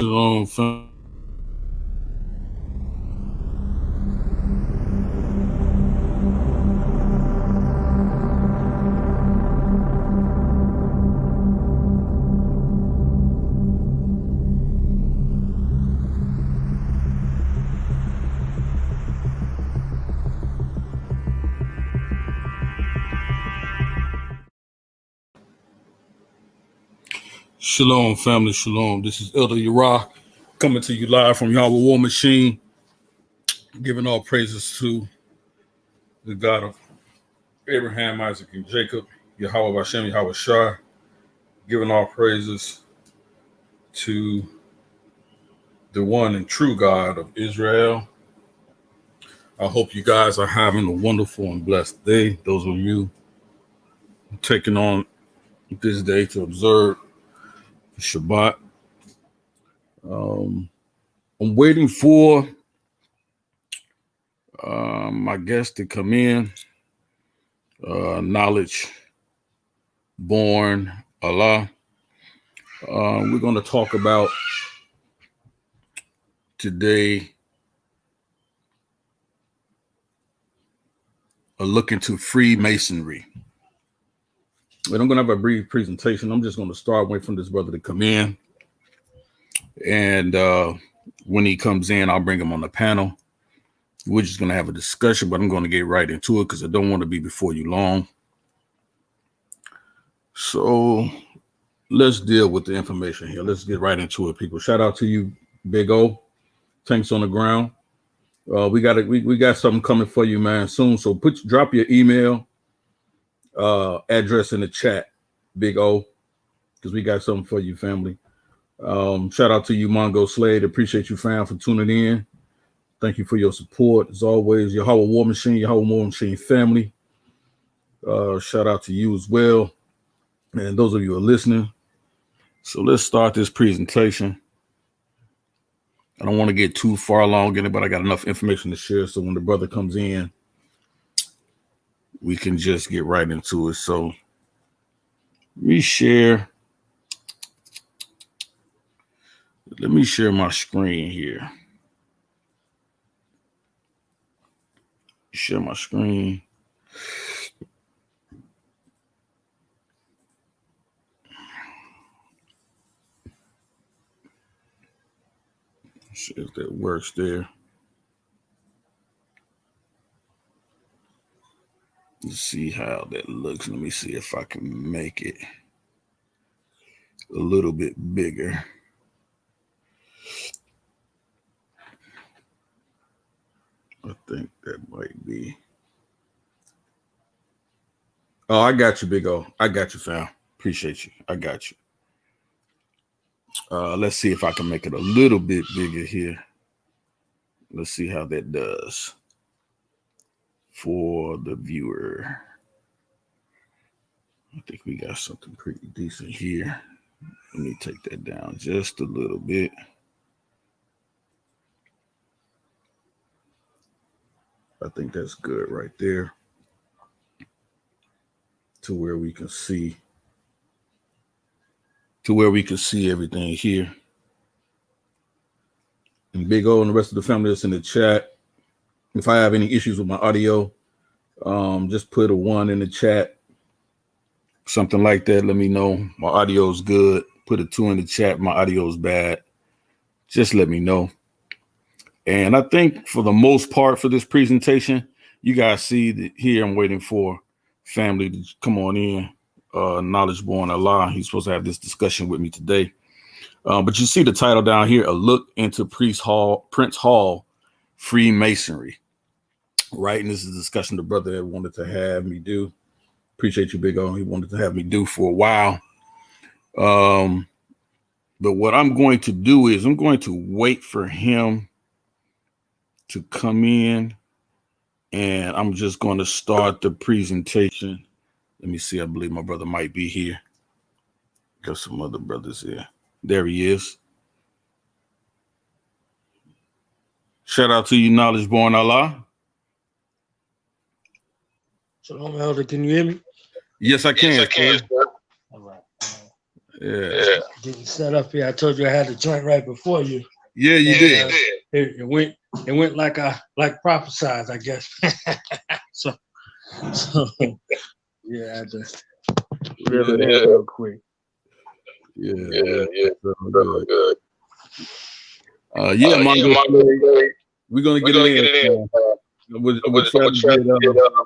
Shalom, fam. Shalom, family. Shalom. This is Elder YARAH coming to you live from Yahweh War Machine, giving all praises to the God of Abraham, Isaac, and Jacob, Yahweh Hashem, Yahweh Shah, giving all praises to the one and true God of Israel. I hope you guys are having a wonderful and blessed day. Those of you taking on this day to observe Shabbat. I'm waiting for my guest to come in. Knowledge born Allah. We're going to talk about today a look into Freemasonry. And I'm going to have a brief presentation. I'm just going to start waiting for this brother to come in. And when he comes in, I'll bring him on the panel. We're just going to have a discussion, but I'm going to get right into it because I don't want to be before you long. So let's deal with the information here. Let's get right into it, people. Shout out to you, Big O. Tanks on the ground. We got something coming for you, man, soon. So drop your email address in the chat, Big O, because we got something for you, family. Shout out to you, Mongo Slade. Appreciate you, fam, for tuning in. Thank you for your support. As always, Yahweh War Machine, Yahweh War Machine family. Shout out to you as well. And those of you who are listening. So let's start this presentation. I don't want to get too far along in it, but I got enough information to share. So when the brother comes in, we can just get right into it. So let me share my screen here. Share my screen. See if that works there. Let's see how that looks. Let me see if I can make it a little bit bigger. I think that might be. Oh, I got you, Big O. I got you, fam. Appreciate you. I got you. Let's see if I can make it a little bit bigger here. Let's see how that does for the viewer. I think we got something pretty decent here. Let me take that down just a little bit. I think that's good right there to where we can see everything here. And Big O and the rest of the family that's in the chat, if I have any issues with my audio, just put a 1 in the chat, something like that. Let me know my audio is good. Put a 2 in the chat, my audio is bad. Just let me know. And I think for the most part for this presentation, you guys see that here I'm waiting for family to come on in. Knowledge Born Allah. He's supposed to have this discussion with me today. But you see the title down here, A Look into Prince Hall Freemasonry. Right? And this is a discussion the brother wanted to have me do. Appreciate you, Big O. He wanted to have me do for a while. But what I'm going to do is I'm going to wait for him to come in, and I'm just going to start the presentation. Let me see. I believe my brother might be here. Got some other brothers here. There he is. Shout out to you, Knowledge Born Allah. Shalom, Elder. Can you hear me? Yes, I can. Yes, I can. All right. Yeah. Getting set up here. I told you I had the joint right before you. Yeah, you did. It went like prophesied, I guess. so yeah, I had to reel it in real quick. Yeah. Good. Mongo, we're gonna get it in. We'll try to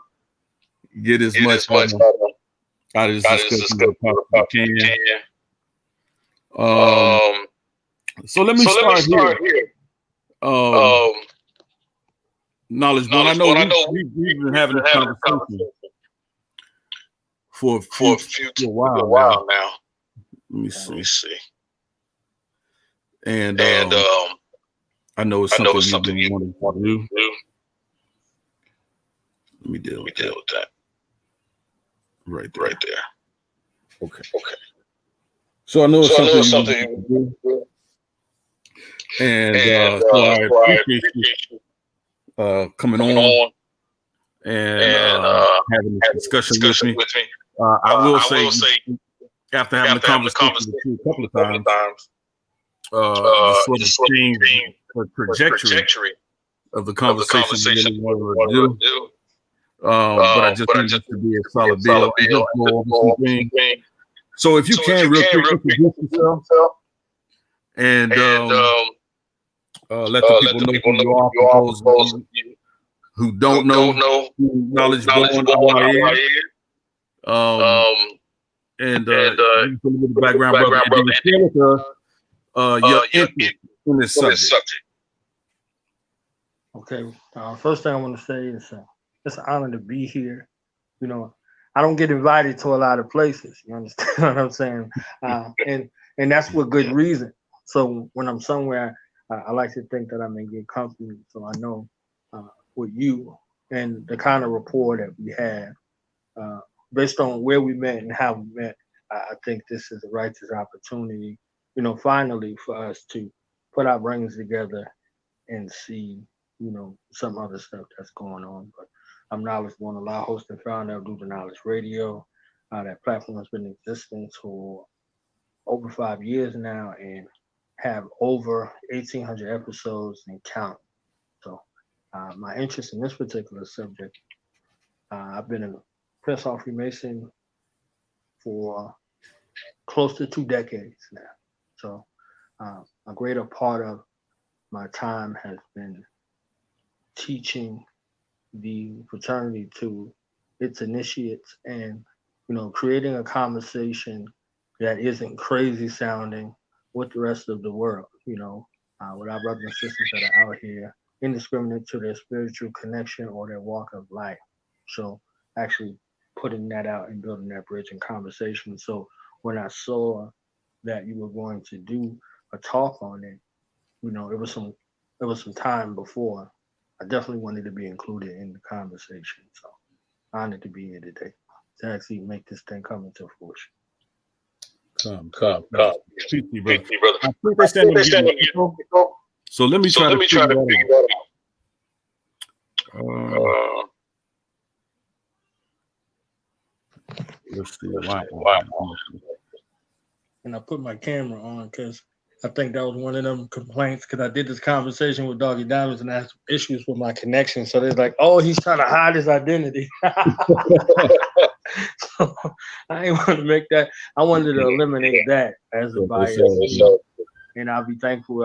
get as much out of this discussion as we can. So let me start here. Knowledge Born. I know we've been having a conversation for a while now. Let me see. And I know it's something you want to do. Let me deal with that. Right there. Okay. So I know it's something you want to do. And so I appreciate you coming on and having this discussion with me. I will say, after having the conversation with you a couple of times, the sort of changed the trajectory of the conversation I really wanted to do. But I just need it to be a solid bill. So if you can, real quick, introduce yourself and let the people know who you are. For those who don't know who knowledge born out here. And a little bit of background, brother. And then share with us your interest in this subject. Okay. First thing I want to say is it's an honor to be here. You know, I don't get invited to a lot of places. You understand what I'm saying? And that's with good reason. So when I'm somewhere, I like to think that I'm in good company. So I know with you and the kind of rapport that we have, based on where we met and how we met, I think this is a righteous opportunity, you know, finally for us to put our brains together and see, you know, some other stuff that's going on. But I'm Knowledge Born Alive, host and founder of Do the Knowledge Radio. That platform has been in existence for over 5 years now and have over 1,800 episodes and count. So my interest in this particular subject, I've been a Prince Hall Freemason for close to 2 decades now. So a greater part of my time has been teaching the fraternity to its initiates and, you know, creating a conversation that isn't crazy sounding with the rest of the world, you know, with our brothers and sisters that are out here indiscriminate to their spiritual connection or their walk of life. So actually putting that out and building that bridge and conversation. So when I saw that you were going to do a talk on it, you know, it was some time before. I definitely wanted to be included in the conversation. So honored to be here today to actually make this thing come into fruition. Come. Excuse me, brother. I think they're standing so let me try to figure that out. Let's see. Wow. And I put my camera on because I think that was one of them complaints because I did this conversation with Doggy Diamonds and I had some issues with my connection. So they're like, oh, he's trying to hide his identity. So I ain't want to make that. I wanted to eliminate that as a bias. And I'll be thankful.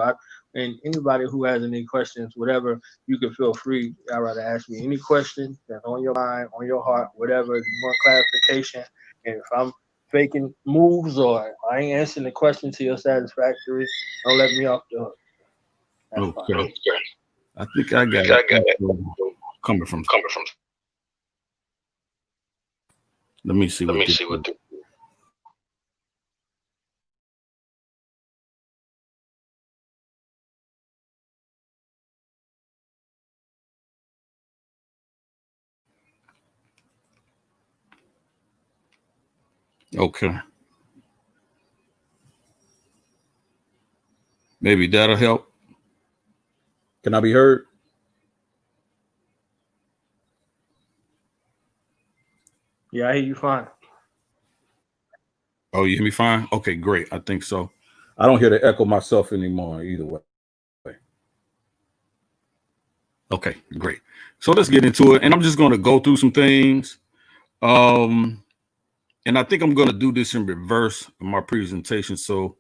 And anybody who has any questions, whatever, you can feel free. I'd rather ask me any question that's on your mind, on your heart, whatever. If you want clarification, and if I'm faking moves or I ain't answering the question to your satisfactory, don't let me off the hook. Okay. I think I got it. Coming from. Let me see what. Okay. Maybe that'll help. Can I be heard? Yeah, I hear you fine. Oh, you hear me fine? Okay, great. I think so. I don't hear the echo myself anymore either way. Okay, great. So let's get into it. And I'm just going to go through some things. And I think I'm going to do this in reverse of my presentation. So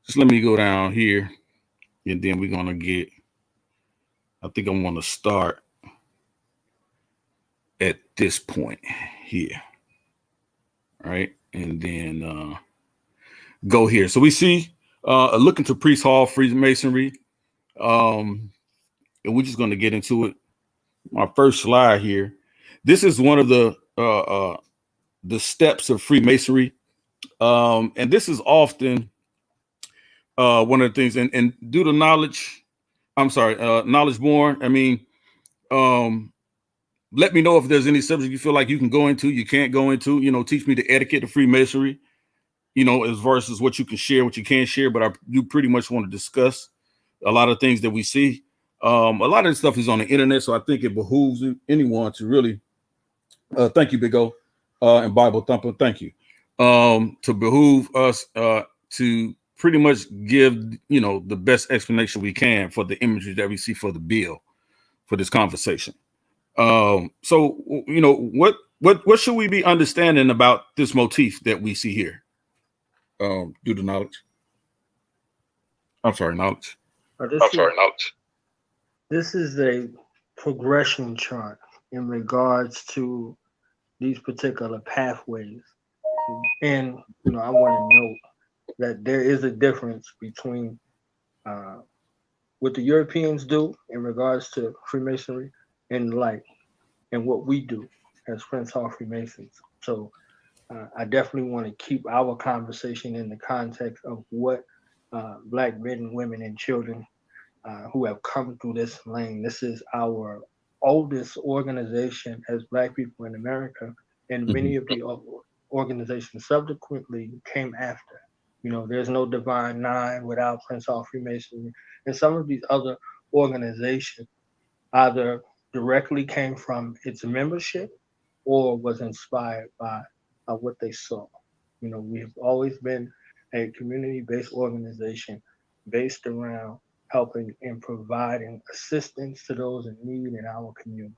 just let me go down here. And then we're going to get, I think I'm going to start at this point here. All right. And then go here. So we see looking to Priest Hall Freemasonry. And we're just going to get into it. My first slide here. This is one of the steps of Freemasonry. And this is often one of the things, and due to knowledge, knowledge born. I mean, let me know if there's any subject you feel like you can go into, you can't go into, you know, teach me the etiquette of Freemasonry, you know, as versus what you can share, what you can't share. But I do pretty much want to discuss a lot of things that we see. A lot of this stuff is on the internet, so I think it behooves anyone to really thank you, Big O, and Bible Thumper. Thank you. To behoove us to pretty much give, you know, the best explanation we can for the imagery that we see for the bill for this conversation. So, you know, what should we be understanding about this motif that we see here? Due to knowledge. I'm sorry, knowledge. This is progression chart in regards to these particular pathways. And I want to note that there is a difference between uh, what the Europeans do in regards to Freemasonry and and what we do as Prince Hall Freemasons. So I definitely want to keep our conversation in the context of what Black men and women and children who have come through this lane. This is our oldest organization as Black people in America, and many of the organizations subsequently came after. There's no Divine Nine without Prince Hall Freemasonry, and some of these other organizations either directly came from its membership or was inspired by what they saw. We have always been a community-based organization based around helping and providing assistance to those in need in our community.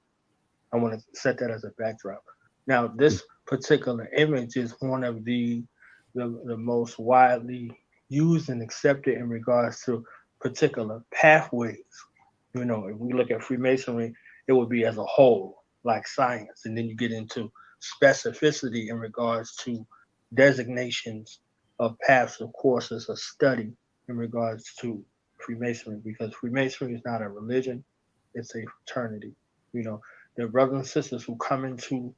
I want to set that as a backdrop. Now, this particular image is one of the most widely used and accepted in regards to particular pathways. If we look at Freemasonry, it would be as a whole, like science, and then you get into specificity in regards to designations of paths of courses of study in regards to Freemasonry, because Freemasonry is not a religion, it's a fraternity. There are brothers and sisters who come into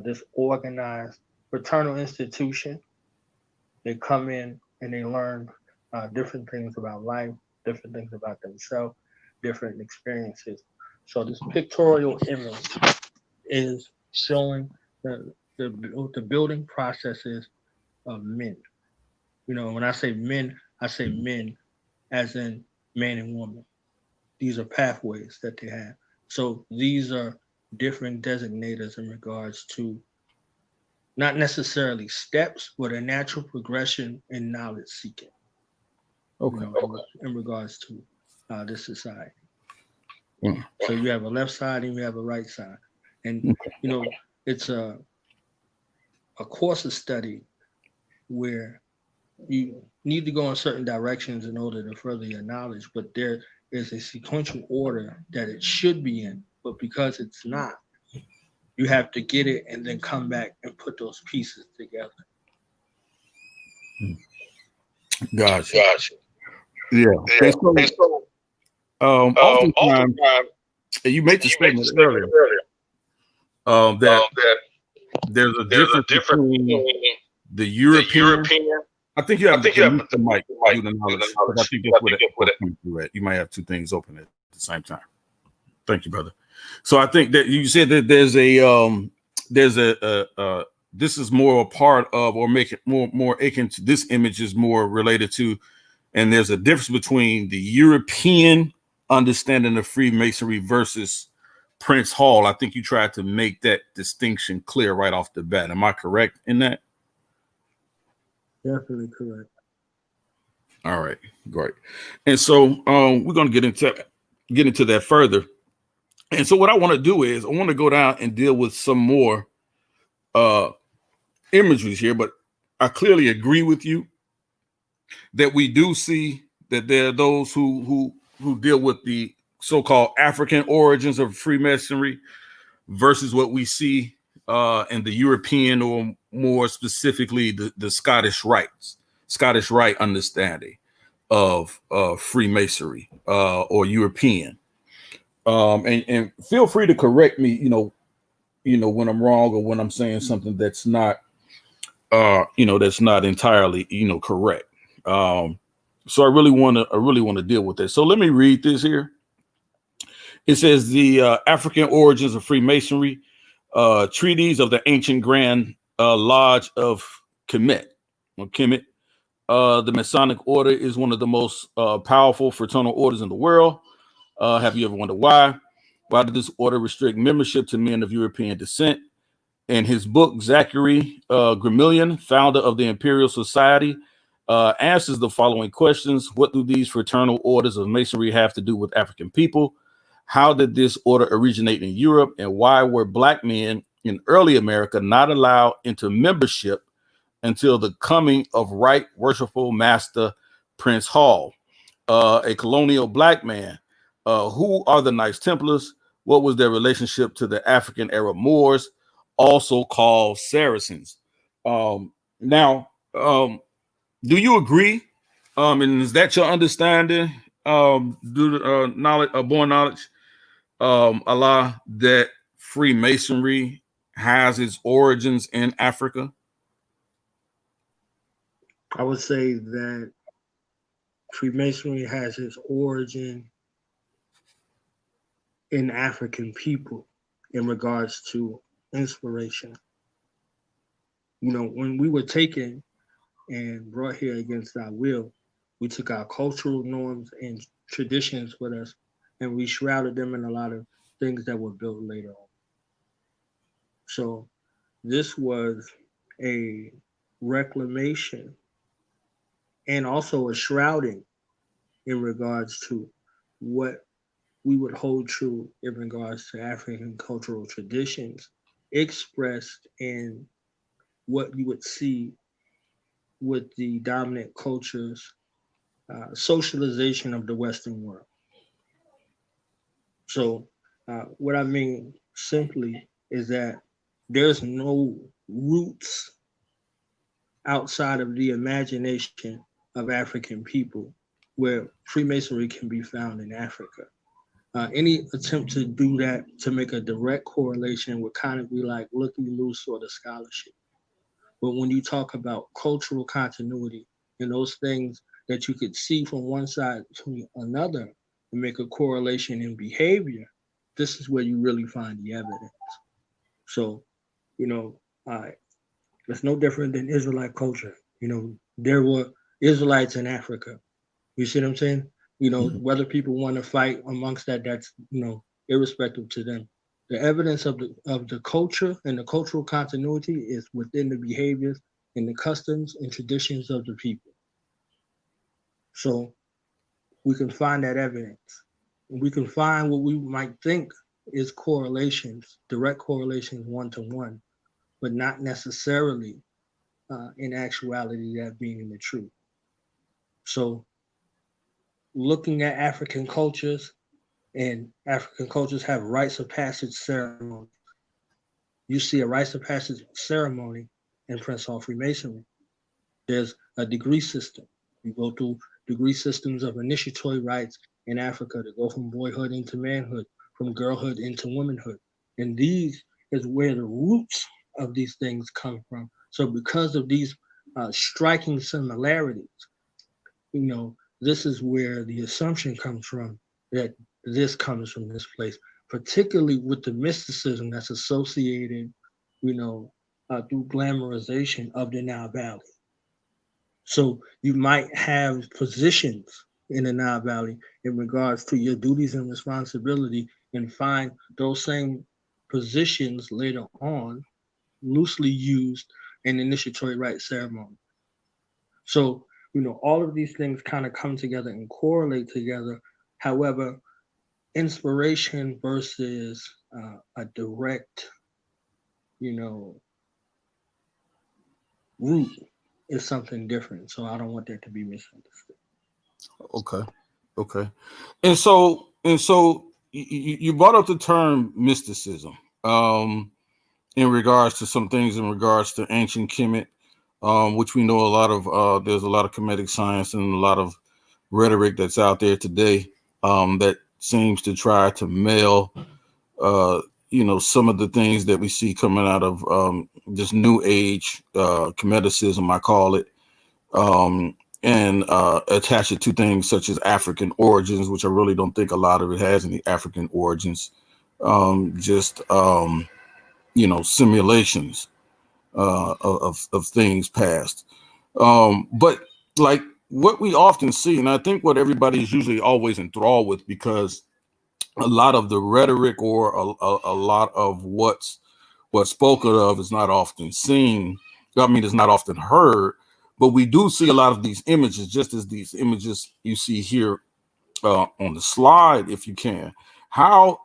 this organized fraternal institution. They come in and they learn different things about life, different things about themselves, different experiences. So this pictorial image is showing the building processes of men. When I say men as in man and woman. These are pathways that they have. So these are different designators in regards to not necessarily steps, but a natural progression in knowledge seeking. Okay. In regards to this society. So you have a left side and you have a right side. And, it's a course of study where you need to go in certain directions in order to further your knowledge, but there is a sequential order that it should be in. But because it's not, you have to get it and then come back and put those pieces together. Gotcha. Yeah. And so, oftentimes, you made the statement earlier that there's a difference between the European. I think you have to the mic do the knowledge. I think that's what it comes through at. You might have two things open at the same time. Thank you, brother. So I think that you said that there's a this is more a part of, or make it more akin to, this image is more related to, and there's a difference between the European understanding of Freemasonry versus Prince Hall. I think you tried to make that distinction clear right off the bat. Am I correct in that? Definitely correct. All right, great. And so we're going to get into that further. And so what I want to do is I want to go down and deal with some more imageries here, but I clearly agree with you that we do see that there are those who deal with the so-called African origins of Freemasonry versus what we see in the European, or more specifically the Scottish Rite understanding of Freemasonry or European. And feel free to correct me, when I'm wrong or when I'm saying something that's not, that's not entirely, correct. So I really want to deal with this. So let me read this here. It says the African origins of Freemasonry, treaties of the ancient Grand Lodge of Kemet. The Masonic order is one of the most powerful fraternal orders in the world. Have you ever wondered why? Why did this order restrict membership to men of European descent? In his book, Zachary Grimillion, founder of the Imperial Society, answers the following questions. What do these fraternal orders of Masonry have to do with African people? How did this order originate in Europe? And why were Black men in early America not allowed into membership until the coming of Right Worshipful Master Prince Hall, a colonial Black man? Who are the Knights Templars? What was their relationship to the African Arab Moors, also called Saracens? Now, do you agree? And is that your understanding? Due to knowledge, born knowledge, Allah, that Freemasonry has its origins in Africa? I would say that Freemasonry has its origin in African people in regards to inspiration. You know, when we were taken and brought here against our will, we took our cultural norms and traditions with us and we shrouded them in a lot of things that were built later on. So this was a reclamation and also a shrouding in regards to what we would hold true in regards to African cultural traditions expressed in what you would see with the dominant culture's socialization of the Western world. So, what I mean simply is that there's no roots outside of the imagination of African people where Freemasonry can be found in Africa. Any attempt to do that to make a direct correlation would kind of be like looking loose sort of scholarship. But when you talk about cultural continuity and those things that you could see from one side to another and make a correlation in behavior, this is where you really find the evidence. So, you know, it's no different than Israelite culture. You know, there were Israelites in Africa. You see what I'm saying? You know, whether people want to fight amongst that, that's irrespective to them. The evidence of the culture and the cultural continuity is within the behaviors and the customs and traditions of the people. So we can find that evidence. We can find what we might think is correlations, direct correlations one to one, but not necessarily in actuality that being the truth. So looking at African cultures, and African cultures have rites of passage ceremonies. You see a rites of passage ceremony in Prince Hall Freemasonry. There's a degree system. You go through degree systems of initiatory rites in Africa to go from boyhood into manhood, from girlhood into womanhood. And these is where the roots of these things come from. So because of these striking similarities, this is where the assumption comes from that this comes from this place, particularly with the mysticism that's associated, through glamorization of the Nile Valley. So you might have positions in the Nile Valley in regards to your duties and responsibility and find those same positions later on loosely used in initiatory rite ceremony. So, all of these things kind of come together and correlate together. However, inspiration versus a direct, root is something different. So I don't want that to be misunderstood. Okay, okay. And so you brought up the term mysticism. In regards to some things in regards to ancient Kemet, which we know a lot of. There's a lot of Kemetic science and a lot of rhetoric that's out there today that seems to try to mail, some of the things that we see coming out of this new age Kemeticism, I call it, and attach it to things such as African origins, which I really don't think a lot of it has any African origins. Just simulations of things past. But like what we often see, and I think what everybody is usually always enthralled with, because a lot of the rhetoric or a lot of what's spoken of is not often seen. I mean, it's not often heard, but we do see a lot of these images, just as these images you see here on the slide, if you can. How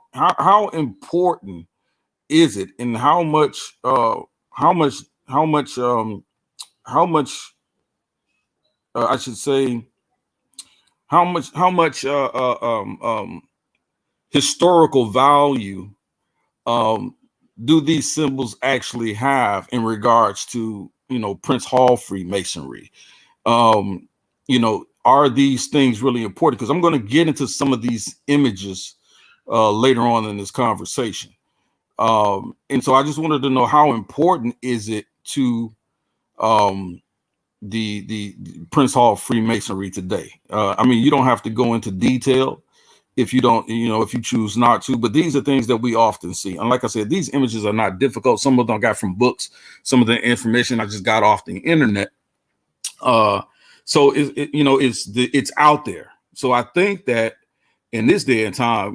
important is it, and how much how much how much I should say how much historical value do these symbols actually have in regards to, Prince Hall Freemasonry? Um, are these things really important? Because I'm going to get into some of these images later on in this conversation. And so I just wanted to know, how important is it to um, the Prince Hall Freemasonry today? I mean, you don't have to go into detail if you don't, if you choose not to, but these are things that we often see. And like I said, these images are not difficult. Some of them I got from books, some of the information I just got off the internet. Uh, so it's out there. So I think that in this day and time,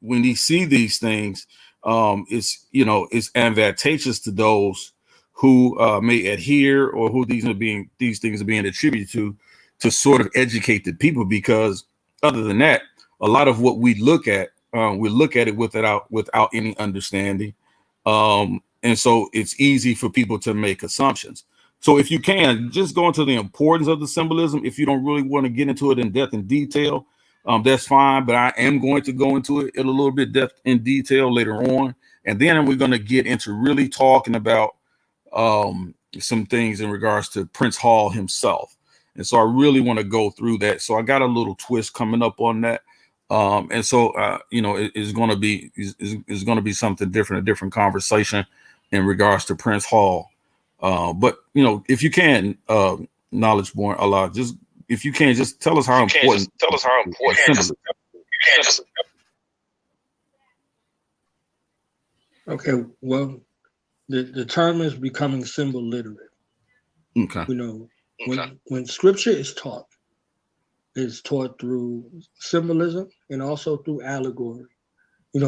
when you see these things, it's advantageous to those who may adhere, or who these things are being attributed to sort of educate the people. Because other than that, a lot of what we look at it without any understanding, and so it's easy for people to make assumptions. So if you can just go into the importance of the symbolism, if you don't really want to get into it in depth and detail, that's fine. But I am going to go into it in a little bit depth in detail later on, and then we're going to get into really talking about some things in regards to Prince Hall himself. And so I really want to go through that. So I got a little twist coming up on that. And so it's going to be is going to be something different, a different conversation in regards to Prince Hall. But if you can, knowledge born Allah, just if you can, just tell us how important. Tell us how important. Okay, well, the term is becoming symbol literate. Okay. When scripture is taught, it's taught through symbolism and also through allegory.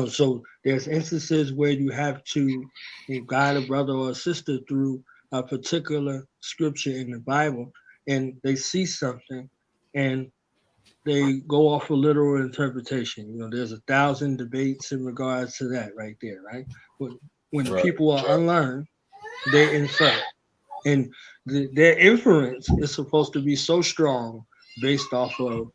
So there's instances where you have to guide a brother or a sister through a particular scripture in the Bible, and they see something and they go off a literal interpretation. There's 1,000 debates in regards to that right there, right? When Right. people are unlearned, they infer. And their inference is supposed to be so strong based off of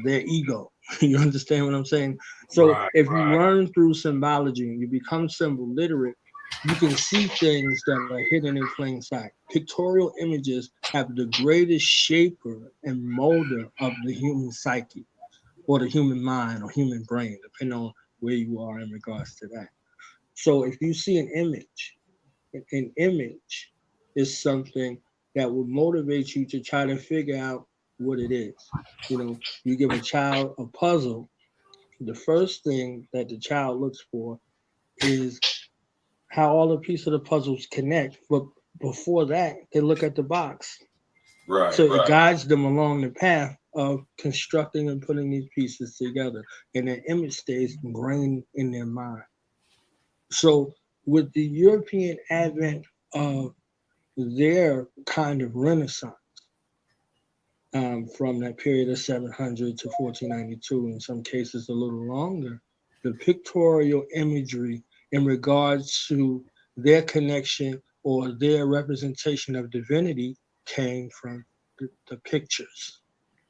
their ego. You understand what I'm saying? So if you learn through symbology and you become symbol literate, you can see things that are hidden in plain sight. Pictorial images have the greatest shaper and molder of the human psyche, or the human mind or human brain, depending on where you are in regards to that. So if you see an image is something that will motivate you to try to figure out what it is. You give a child a puzzle, the first thing that the child looks for is how all the pieces of the puzzles connect. But before that, they look at the box. Right. So it guides them along the path of constructing and putting these pieces together, and their image stays ingrained in their mind. So with the European advent of their kind of renaissance, from that period of 700 to 1492, in some cases a little longer, the pictorial imagery in regards to their connection or their representation of divinity came from the pictures.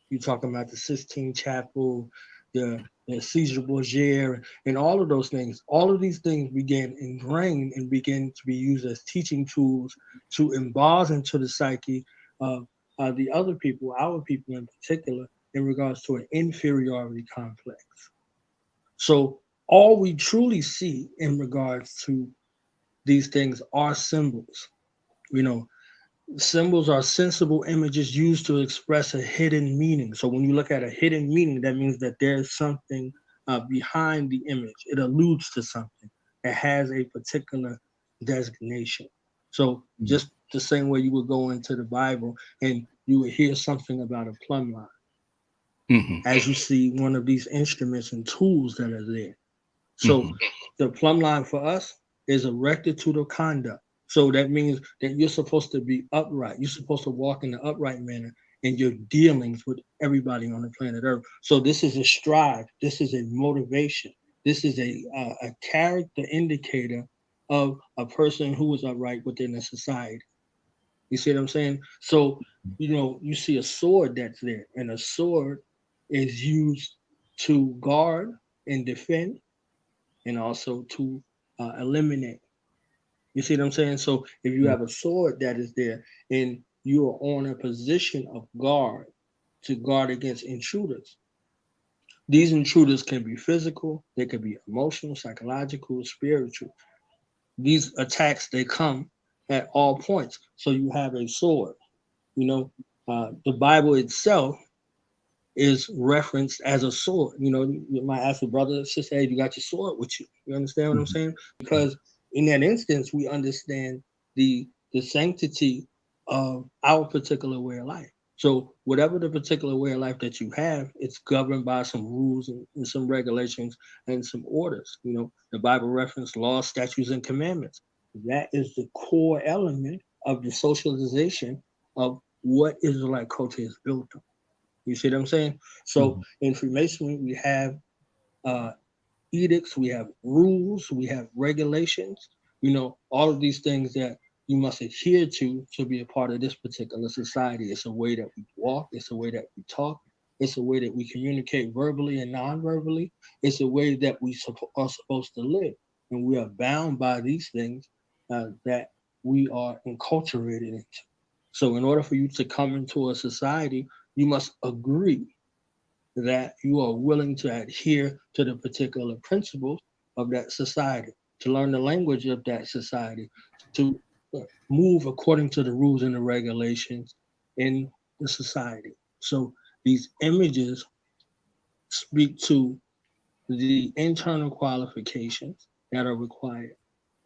You're talking about the Sistine Chapel, the Caesar Borgia, and all of those things. All of these things began ingrained and began to be used as teaching tools to embalm into the psyche of the other people, our people in particular, in regards to an inferiority complex. So all we truly see in regards to these things are symbols. Symbols are sensible images used to express a hidden meaning. So when you look at a hidden meaning, that means that there's something behind the image. It alludes to something. It has a particular designation. So just the same way you would go into the Bible and you would hear something about a plumb line, as you see one of these instruments and tools that are there. So the plumb line for us is a rectitude of conduct. So that means that you're supposed to be upright. You're supposed to walk in the upright manner in your dealings with everybody on the planet Earth. So this is a strive. This is a motivation. This is a character indicator of a person who is upright within a society. You see what I'm saying? So, you see a sword that's there, and a sword is used to guard and defend, and also to eliminate. You see what I'm saying? So if you have a sword that is there and you are on a position of guard to guard against intruders, these intruders can be physical, they can be emotional, psychological, spiritual. These attacks, they come at all points. So you have a sword. You know, the Bible itself is referenced as a sword. You know, you might ask a brother, sister, hey, you got your sword with you. You understand what I'm saying? Because in that instance, we understand the sanctity of our particular way of life. So whatever the particular way of life that you have, it's governed by some rules and some regulations and some orders. You know, the Bible referenced laws, statutes, and commandments. That is the core element of the socialization of what Israelite culture is built on. You see what I'm saying? So in Freemasonry, we have uh, edicts, we have rules, we have regulations, you know, all of these things that you must adhere to be a part of this particular society. It's a way that we walk, it's a way that we talk, it's a way that we communicate verbally and non-verbally. It's a way that we are supposed to live. And we are bound by these things that we are enculturated into. So in order for you to come into a society, you must agree that you are willing to adhere to the particular principles of that society, to learn the language of that society, to move according to the rules and the regulations in the society. So these images speak to the internal qualifications that are required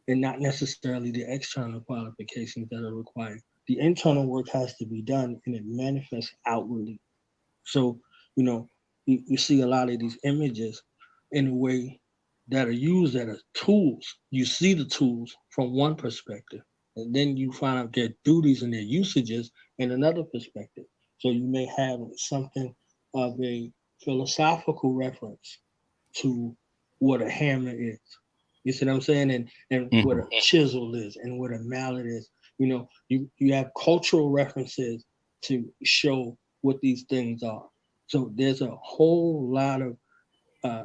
and not necessarily the external qualifications that are required. The internal work has to be done and it manifests outwardly. So, you know, you see a lot of these images in a way that are used as tools. You see the tools from one perspective, and then you find out their duties and their usages in another perspective. So you may have something of a philosophical reference to what a hammer is. You see what I'm saying? And what a chisel is and what a mallet is. You know, you have cultural references to show what these things are. So there's a whole lot of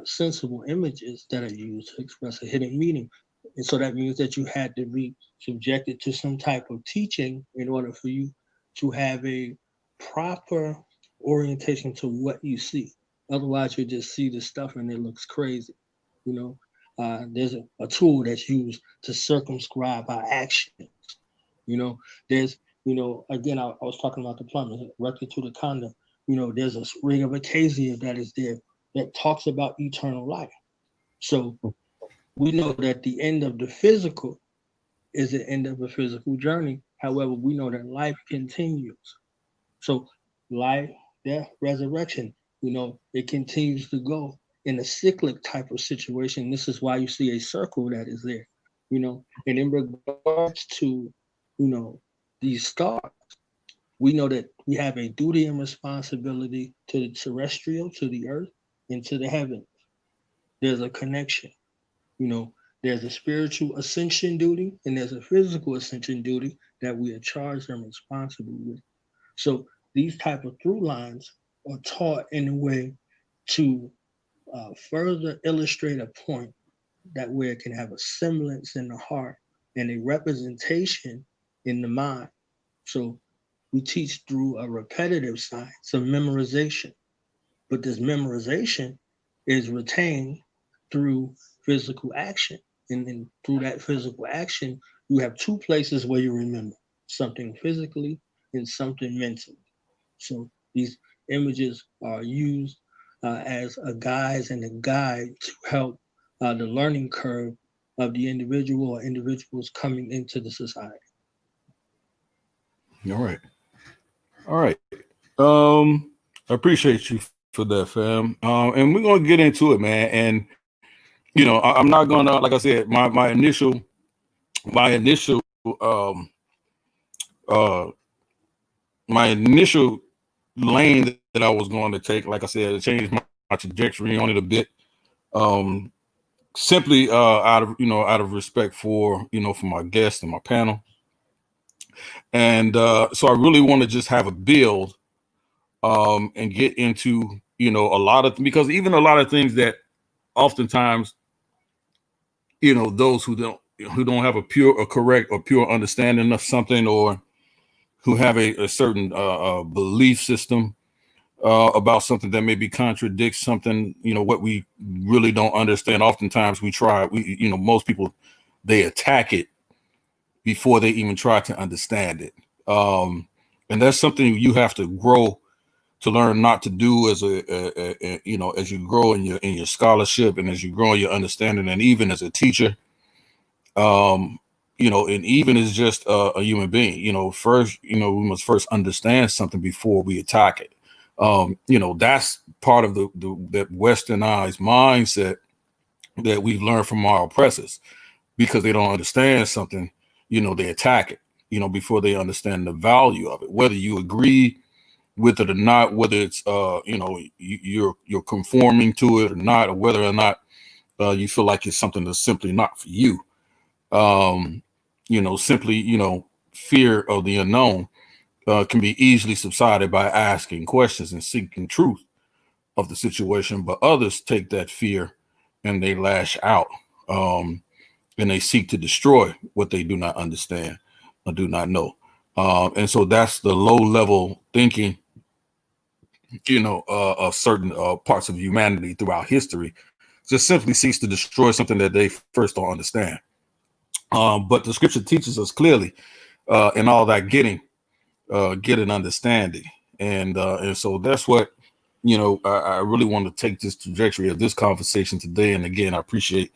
sensible images that are used to express a hidden meaning. And so that means that you had to be subjected to some type of teaching in order for you to have a proper orientation to what you see. Otherwise, you just see the stuff and it looks crazy. You know, there's a tool that's used to circumscribe our actions. You know, there's, you know, again, I was talking about the plumbing, rector to the condom. You know, there's a ring of acacia that is there that talks about eternal life. So we know that the end of the physical is the end of a physical journey. However, we know that life continues. So life, death, resurrection, you know, it continues to go in a cyclic type of situation. This is why you see a circle that is there, you know, and in regards to, you know, these stars, we know that we have a duty and responsibility to the terrestrial, to the earth, and to the heavens. There's a connection. You know, there's a spiritual ascension duty and there's a physical ascension duty that we are charged and responsible with. So these type of through lines are taught in a way to further illustrate a point that where it can have a semblance in the heart and a representation in the mind. So we teach through a repetitive science of memorization, but this memorization is retained through physical action. And then through that physical action, you have two places where you remember something physically and something mentally. So these images are used as a guise and a guide to help the learning curve of the individual or individuals coming into the society. All right. All right. I appreciate you for that, fam. And we're gonna get into it, man. And you know, I'm not gonna, like I said, my initial uh my initial lane that I was going to take, like I said, it changed my trajectory on it a bit. Um simply out of respect for, for my guests and my panel. And so I really want to just have a build and get into, a lot of, because even a lot of things that oftentimes those who don't have a pure or correct or pure understanding of something, or who have a certain belief system about something that maybe contradicts something, what we really don't understand. Oftentimes most people, they attack it before they even try to understand it. And that's something you have to grow to learn not to do as as you grow in your scholarship, and as you grow in your understanding, and even as a teacher, and even as just a human being, first, we must first understand something before we attack it. That's part of that westernized mindset that we've learned from our oppressors, because they don't understand something, they attack it, before they understand the value of it, whether you agree with it or not, whether it's you're conforming to it or not, or whether or not you feel like it's something that's simply not for you. Simply, fear of the unknown can be easily subsided by asking questions and seeking truth of the situation. But others take that fear and they lash out, and they seek to destroy what they do not understand or do not know. And so that's the low level thinking, of certain parts of humanity throughout history. Just simply seeks to destroy something that they first don't understand. But the scripture teaches us clearly, in all that get an understanding. And so that's what, I really want to take this trajectory of this conversation today. And again, I appreciate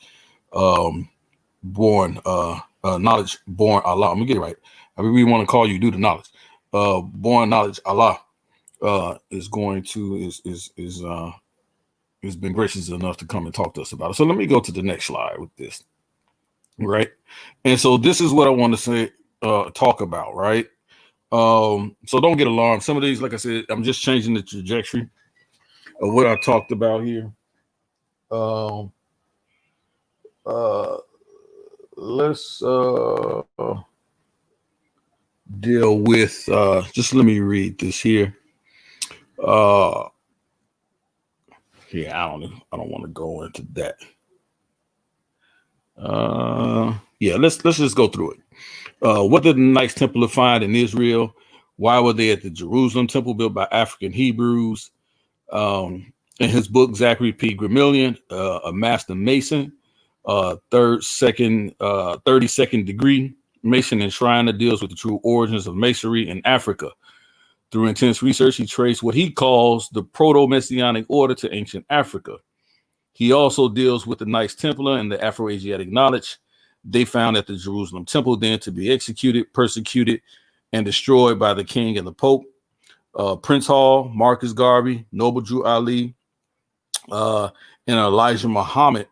born knowledge, born Allah. Let me get it right. I really want to call you due to knowledge. Born knowledge Allah is going to is been gracious enough to come and talk to us about it. So let me go to the next slide with this. Right. And so this is what I want to say, talk about, right? So don't get alarmed. Some of these, like I said, I'm just changing the trajectory of what I talked about here. Um, uh, let's deal with, just let me read this here. Uh, yeah, I don't want to go into that. Yeah, let's just go through it. What did the Knights Templar find in Israel? Why were they at the Jerusalem temple built by African Hebrews? In his book, Zachary P. Gramillion, a master mason, 32nd degree mason enshriner, deals with the true origins of masonry in Africa. Through intense research, he traced what he calls the proto-messianic order to ancient Africa. He also deals with the Knights Templar and the Afro-Asiatic knowledge they found at the Jerusalem temple, then to be executed, persecuted, and destroyed by the king and the pope. Prince Hall, Marcus Garvey, Noble Drew Ali, and Elijah Muhammad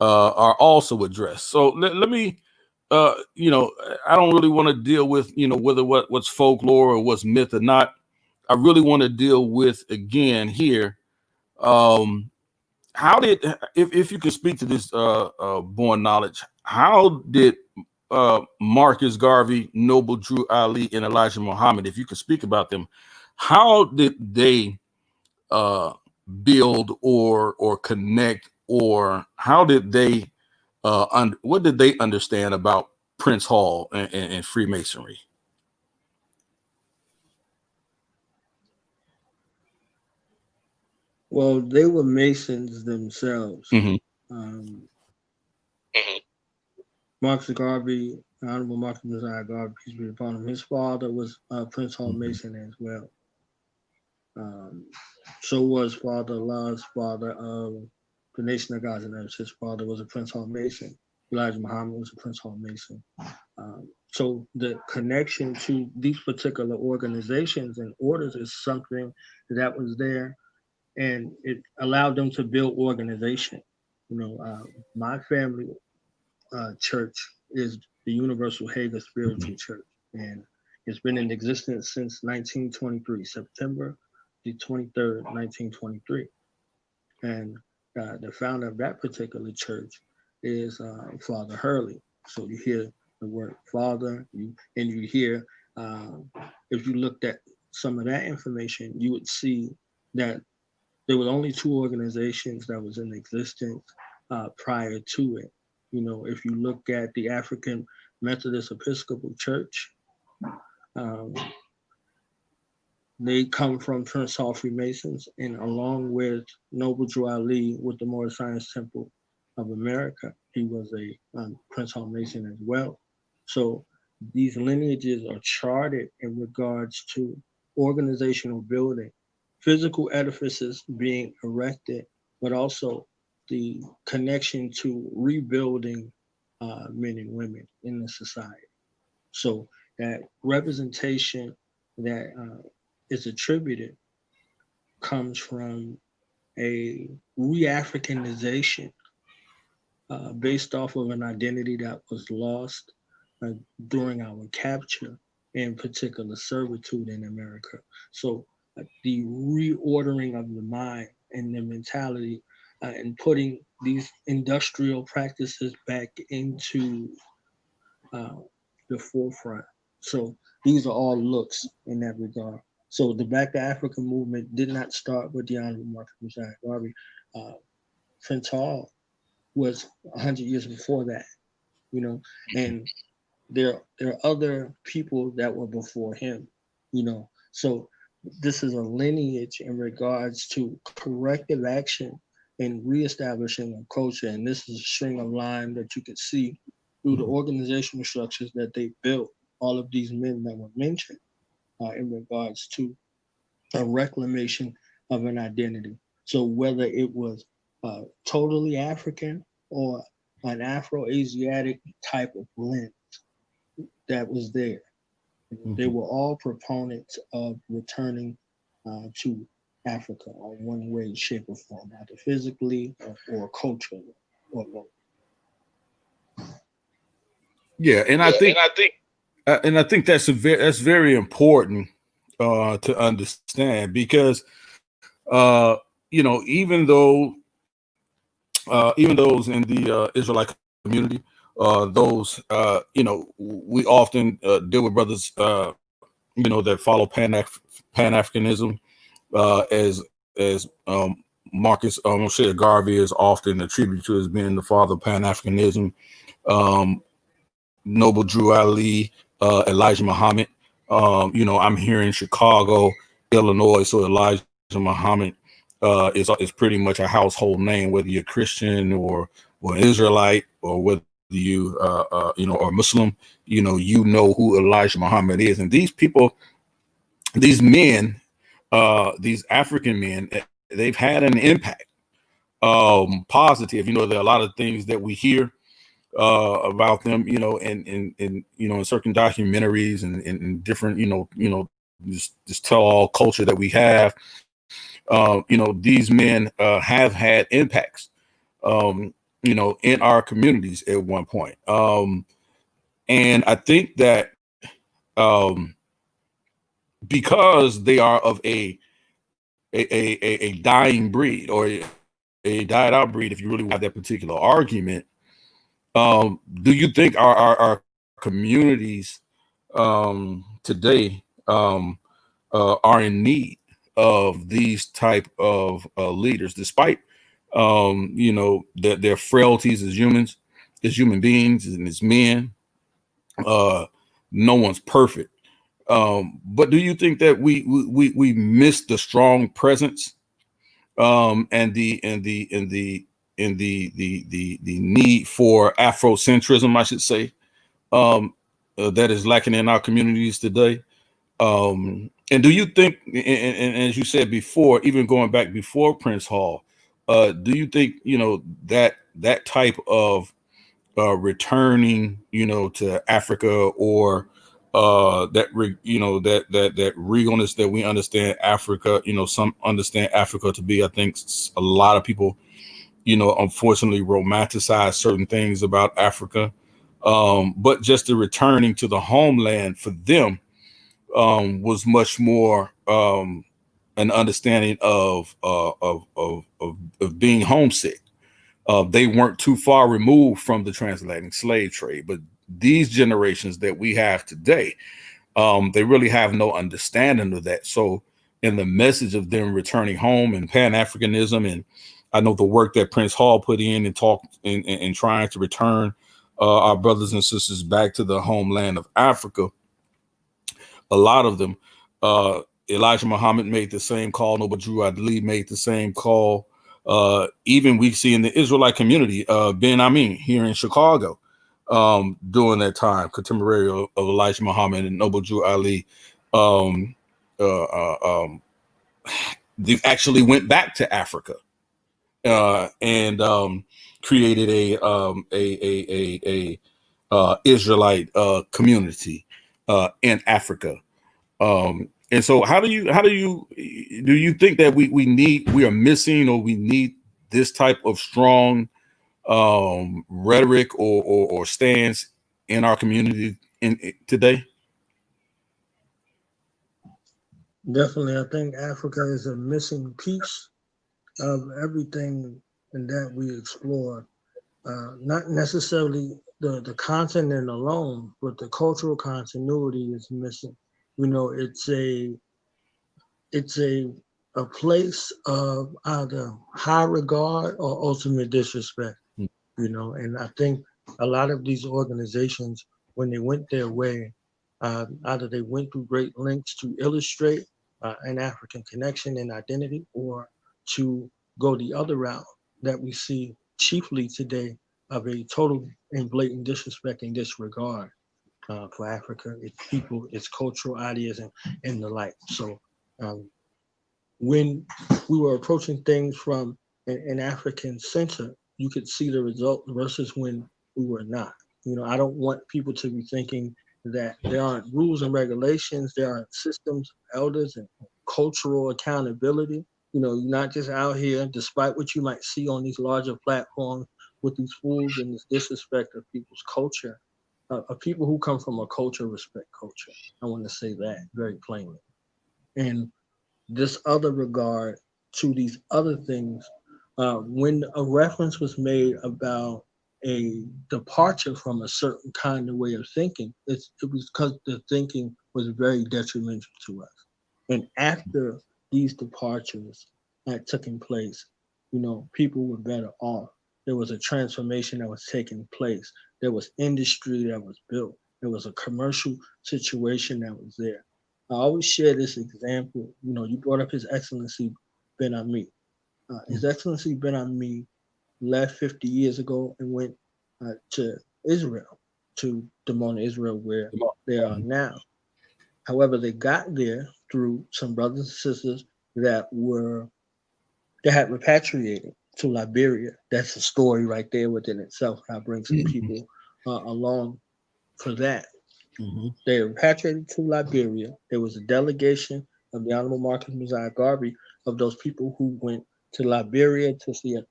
are also addressed. So let me, I don't really want to deal with, whether what's folklore or what's myth or not. I really want to deal with, again, here, how did, if you could speak to this born knowledge, how did Marcus Garvey, Noble Drew Ali, and Elijah Muhammad, if you could speak about them, how did they uh, build or connect, or how did they what did they understand about Prince Hall and Freemasonry? Well, they were Masons themselves. Mm-hmm. Um, Marcus Garvey, Honorable Marcus Messiah Garvey, peace be upon him. His father was Prince Hall Mason as well. Um, so was Father Allah's father of the Nation of Gods and Earth. His father was a Prince Hall Mason. Elijah Muhammad was a Prince Hall Mason. So the connection to these particular organizations and orders is something that was there, and it allowed them to build organization. My family church is the Universal Hager Mm-hmm. Spiritual Church, and it's been in existence since 1923, September the 23rd, 1923. And the founder of that particular church is Father Hurley. So you hear the word Father, and you hear, uh, if you looked at some of that information, you would see that there were only two organizations that was in existence prior to it. If you look at the African Methodist Episcopal Church, um, they come from Prince Hall Freemasons, and along with Noble Drew Ali with the Moorish Science Temple of America, he was a Prince Hall Mason as well. So these lineages are charted in regards to organizational building, physical edifices being erected, but also the connection to rebuilding men and women in the society. So that representation that is attributed comes from a re-Africanization based off of an identity that was lost during our capture, in particular servitude in America. So the reordering of the mind and the mentality and putting these industrial practices back into uh, the forefront. So these are all looks in that regard. So the Back to Africa movement did not start with the Honorable Marcus Messiah Garvey. Uh, Prince Hall was 100 years before that, and there are other people that were before him, So this is a lineage in regards to corrective action and reestablishing a culture. And this is a string of line that you can see through the organizational structures that they built, all of these men that were mentioned in regards to a reclamation of an identity. So whether it was totally African or an Afro-Asiatic type of blend that was there, they were all proponents of returning to Africa in one way, shape, or form, either physically or culturally or locally. Yeah, and I think that's that's very important to understand, because even those in the Israelite community, those we often deal with brothers that follow Pan Africanism, as Marcus Moshe Garvey is often attributed to as being the father of Pan Africanism. Noble Drew Ali, Elijah Muhammad. I'm here in Chicago, Illinois, so Elijah Muhammad is pretty much a household name, whether you're Christian or Israelite, or whether you or Muslim. You know who Elijah Muhammad is, and these people, these men, these African men, they've had an impact, positive. There are a lot of things that we hear about them, in certain documentaries and different, this tell all culture that we have. These men have had impacts, in our communities at one point. And I think that because they are of a dying breed, or a died out breed, if you really have that particular argument, do you think our communities today are in need of these type of leaders, despite their frailties as humans, as human beings, and as men? No one's perfect, but do you think that we miss the strong presence, and the need for Afrocentrism, I should say, that is lacking in our communities today? And do you think, and as you said before, even going back before Prince Hall, do you think that type of returning to Africa, or that regalness that we understand Africa, some understand Africa to be? I think a lot of people unfortunately romanticize certain things about Africa, but just the returning to the homeland for them was much more an understanding of being homesick. They weren't too far removed from the transatlantic slave trade, but these generations that we have today, they really have no understanding of that. So in the message of them returning home and Pan-Africanism, I know the work that Prince Hall put in and talked in trying to return our brothers and sisters back to the homeland of Africa. A lot of them, uh, Elijah Muhammad made the same call. Noble Drew Ali made the same call. Even we see in the Israelite community, Ben Amin here in Chicago, during that time, contemporary of Elijah Muhammad and Noble Drew Ali. Um, uh, uh, um, they actually went back to Africa and created a Israelite community in Africa. And so, do you think that we are missing, or we need this type of strong rhetoric or stance in our community today? Definitely, I think Africa is a missing piece of everything and that we explore. Not necessarily the continent alone, but the cultural continuity is missing. You know, it's a place of either high regard or ultimate disrespect. You know, and I think a lot of these organizations, when they went their way, either they went through great lengths to illustrate an African connection and identity, or to go the other route that we see chiefly today of a total and blatant disrespect and disregard for Africa, its people, its cultural ideas, and the like. So um, when we were approaching things from an African center, you could see the result versus when we were not. You know, I don't want people to be thinking that there aren't rules and regulations, there aren't systems, elders, and cultural accountability. You know, you're not just out here, despite what you might see on these larger platforms with these fools and this disrespect of people's culture, of people who come from a culture, respect culture. I want to say that very plainly. And this other regard to these other things, when a reference was made about a departure from a certain kind of way of thinking, it was because the thinking was very detrimental to us. And after these departures had taken place, you know, people were better off. There was a transformation that was taking place. There was industry that was built. There was a commercial situation that was there. I always share this example. You know, you brought up His Excellency Ben Ami. His Excellency Ben Ami left 50 years ago and went to Israel, to Damona, Israel, where they are now. However, they got there through some brothers and sisters that were that had repatriated to Liberia. That's a story right there within itself. I bring some people along for that. Mm-hmm. They repatriated to Liberia. There was a delegation of the Honorable Marcus Mosiah Garvey of those people who went to Liberia, Sierra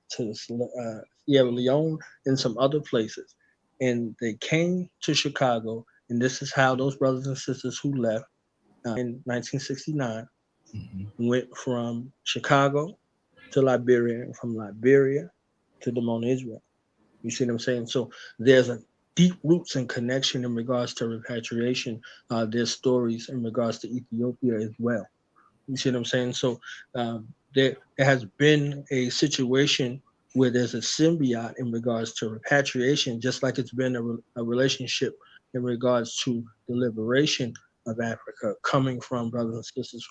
Leone, and some other places. And they came to Chicago, and this is how those brothers and sisters who left in 1969 Mm-hmm. went from Chicago to Liberia, and from Liberia to Damona, Israel. You see what I'm saying? So there's a deep roots and connection in regards to repatriation. There's stories in regards to Ethiopia as well. You see what I'm saying? So there has been a situation where there's a symbiote in regards to repatriation, just like it's been a relationship in regards to the liberation of Africa, coming from brothers and sisters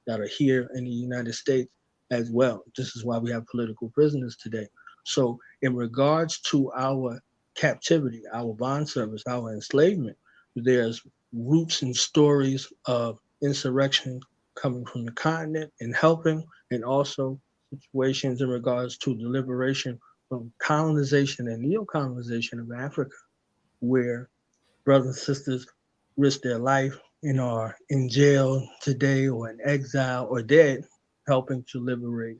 that are here in the United States as well. This is why we have political prisoners today. So, in regards to our captivity, our bond service, our enslavement, there's roots and stories of insurrection coming from the continent and helping, and also situations in regards to the liberation from colonization and neo-colonization of Africa, where brothers and sisters risk their life and are in jail today or in exile or dead, helping to liberate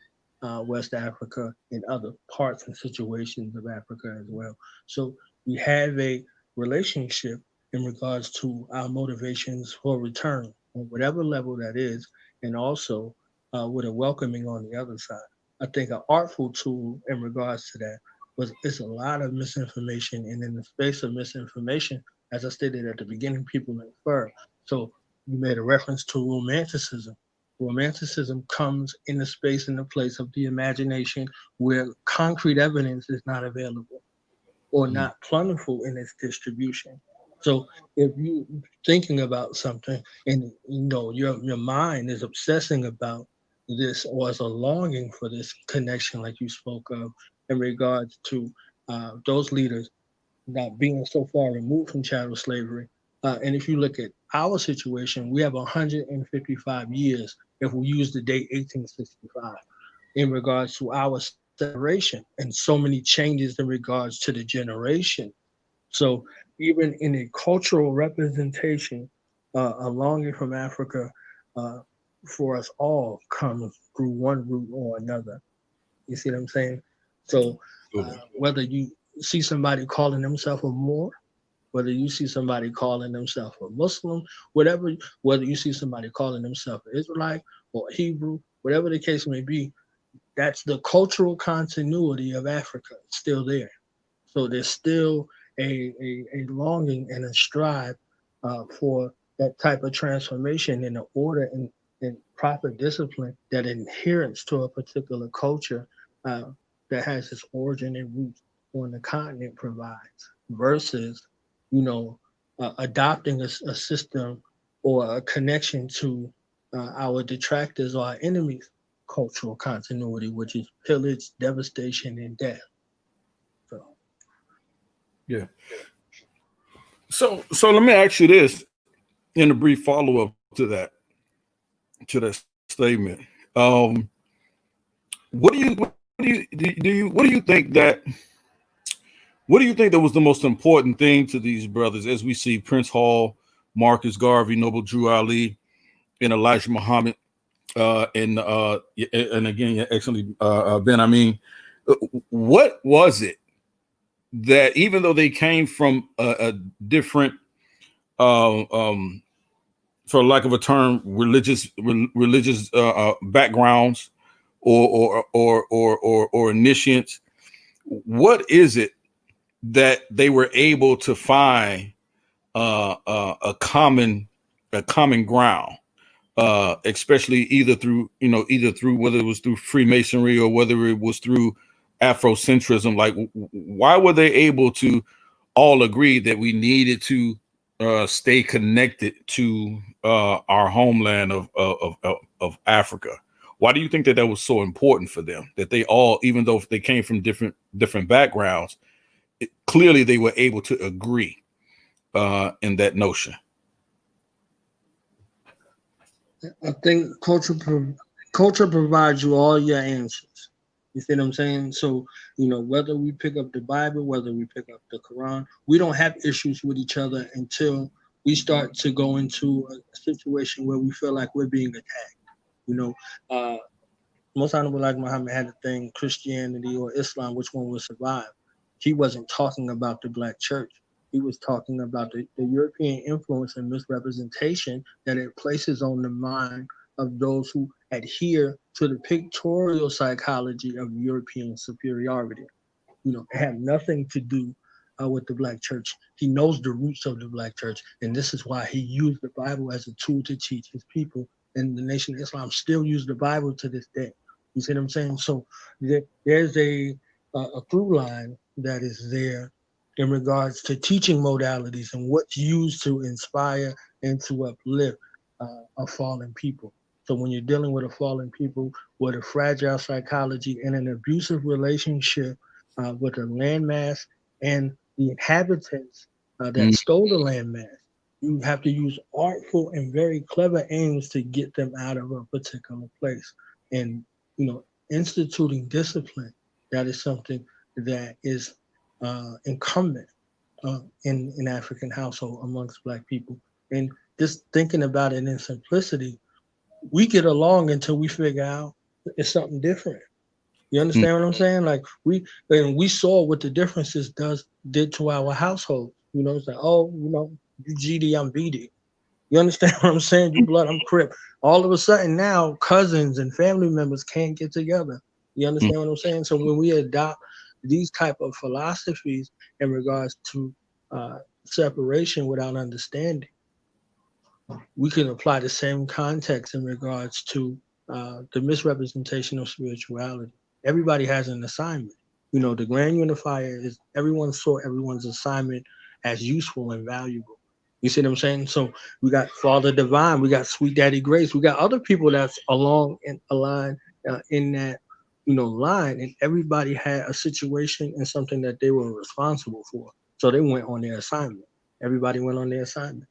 West Africa and other parts and situations of Africa as well. So we have a relationship in regards to our motivations for return on whatever level that is, and also with a welcoming on the other side. I think an artful tool in regards to that was it's a lot of misinformation, and in the space of misinformation, as I stated at the beginning, people infer. So you made a reference to romanticism. Romanticism comes in the space and the place of the imagination where concrete evidence is not available or not plentiful in its distribution. So if you thinking about something and your mind is obsessing about this or is a longing for this connection, like you spoke of in regards to those leaders not being so far removed from chattel slavery. And if you look at our situation, we have 155 years if we use the date 1865 in regards to our separation and so many changes in regards to the generation. So even in a cultural representation, a longing from Africa for us all comes through one root or another. You see what I'm saying? So whether you see somebody calling themselves a Moor, whether you see somebody calling themselves a Muslim, whatever, whether you see somebody calling themselves an Israelite or Hebrew, whatever the case may be, that's the cultural continuity of Africa still there. So there's still a longing and a strive for that type of transformation in the order and proper discipline that adherence to a particular culture that has its origin and roots on the continent provides versus, adopting a system or a connection to our detractors or our enemies cultural continuity, which is pillage, devastation, and death. So, Yeah. So let me ask you this in a brief follow up to that statement. What do you think that was the most important thing to these brothers as we see Prince Hall, Marcus Garvey, Noble Drew Ali, and Elijah Muhammad, and again, excellently, Ben. I mean, what was it that even though they came from a different, for lack of a term, religious backgrounds or initiates, what is it that they were able to find a common ground, especially either through whether it was through Freemasonry or whether it was through Afrocentrism? Like, why were they able to all agree that we needed to stay connected to our homeland of Africa? Why do you think that was so important for them, that they all, even though they came from different backgrounds, clearly they were able to agree in that notion? I think culture provides you all your answers. You see what I'm saying? So, whether we pick up the Bible, whether we pick up the Quran, we don't have issues with each other until we start to go into a situation where we feel like we're being attacked. Most Honorable Elijah Muhammad had a thing, Christianity or Islam, which one will survive? He wasn't talking about the black church. He was talking about the European influence and misrepresentation that it places on the mind of those who adhere to the pictorial psychology of European superiority. It had nothing to do with the black church. He knows the roots of the black church, and this is why he used the Bible as a tool to teach his people. And the Nation of Islam still use the Bible to this day. You see what I'm saying? So there's a through line that is there in regards to teaching modalities and what's used to inspire and to uplift a fallen people. So when you're dealing with a fallen people with a fragile psychology and an abusive relationship with a landmass and the inhabitants that stole the landmass, you have to use artful and very clever aims to get them out of a particular place. And, instituting discipline, that is something that is incumbent in African household amongst Black people. And just thinking about it in simplicity, we get along until we figure out it's something different. You understand what I'm saying? Like we saw what the differences did to our household. It's like, oh, you GD, I'm BD. You understand what I'm saying? You blood, I'm Crip. All of a sudden now, cousins and family members can't get together. You understand what I'm saying? So when we adopt these type of philosophies in regards to separation without understanding, we can apply the same context in regards to the misrepresentation of spirituality. Everybody has an assignment. The grand unifier is everyone saw everyone's assignment as useful and valuable. You see what I'm saying? So we got Father Divine, we got Sweet Daddy Grace, we got other people that's along and aligned in that line, and everybody had a situation and something that they were responsible for. So they went on their assignment. Everybody went on their assignment,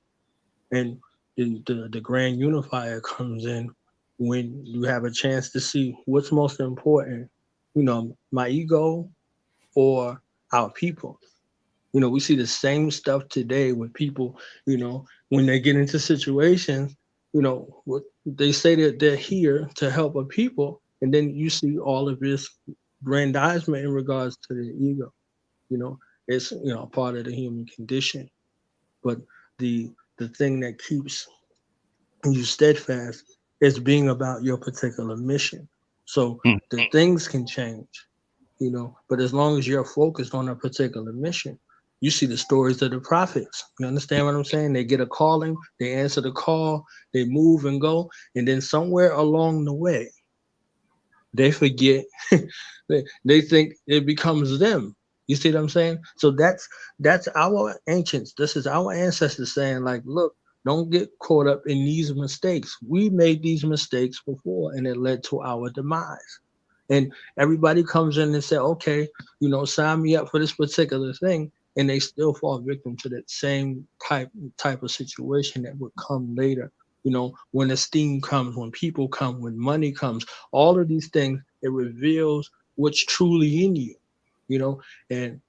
and the grand unifier comes in when you have a chance to see what's most important. My ego or our people. We see the same stuff today with people, when they get into situations, what they say that they're here to help a people, and then you see all of this grandizement in regards to the ego. It's part of the human condition. But the thing that keeps you steadfast is being about your particular mission. So Mm. the things can change, but as long as you're focused on a particular mission, you see the stories of the prophets. You understand what I'm saying? They get a calling, they answer the call, they move and go, and then somewhere along the way, they forget. they think it becomes them. You see what I'm saying? So that's our ancients. This is our ancestors saying, like, look, don't get caught up in these mistakes. We made these mistakes before, and it led to our demise. And everybody comes in and say, okay, sign me up for this particular thing, and they still fall victim to that same type of situation that would come later. When esteem comes, when people come, when money comes, all of these things, it reveals what's truly in you, and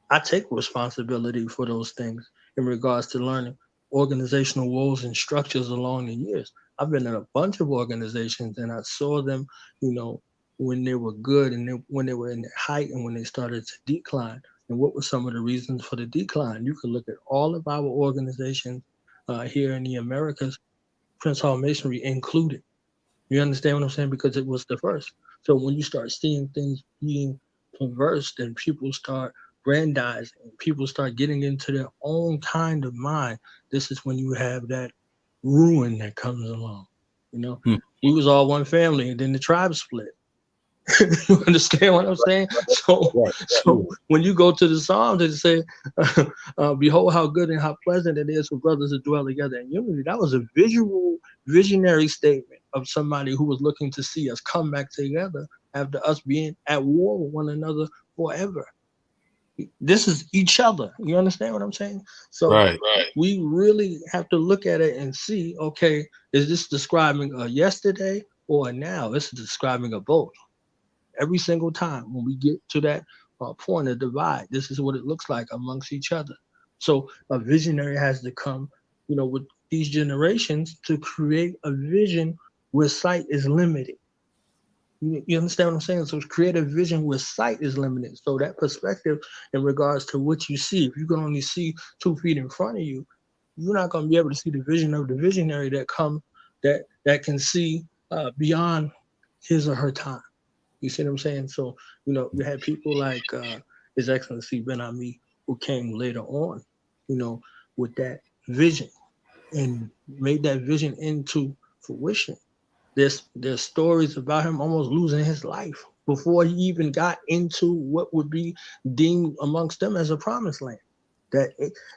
I take responsibility for those things in regards to learning organizational roles and structures along the years. I've been in a bunch of organizations, and I saw them, when they were good, and when they were in their height, and when they started to decline. And what were some of the reasons for the decline? You could look at all of our organizations here in the Americas, Prince Hall Masonry included. You understand what I'm saying? Because it was the first. So when you start seeing things being perverse, then people start grandizing, people start getting into their own kind of mind. This is when you have that ruin that comes along. You know, Mm. we was all one family, and then the tribe split. You understand what I'm saying? So, Right. so when you go to the Psalms and say, "Behold, how good and how pleasant it is for brothers to dwell together in unity," that was a visionary statement of somebody who was looking to see us come back together after us being at war with one another forever. This is each other. You understand what I'm saying? So Right. we really have to look at it and see, okay, is this describing a yesterday or a now? This is describing a both. Every single time when we get to that point of divide, this is what it looks like amongst each other. So a visionary has to come, with these generations to create a vision where sight is limited. You understand what I'm saying? So create a vision where sight is limited. So that perspective in regards to what you see, if you can only see 2 feet in front of you, you're not going to be able to see the vision of the visionary that can see beyond his or her time. You see what I'm saying? So, you had people like His Excellency Ben Ami, who came later on, with that vision and made that vision into fruition. There's stories about him almost losing his life before he even got into what would be deemed amongst them as a promised land, that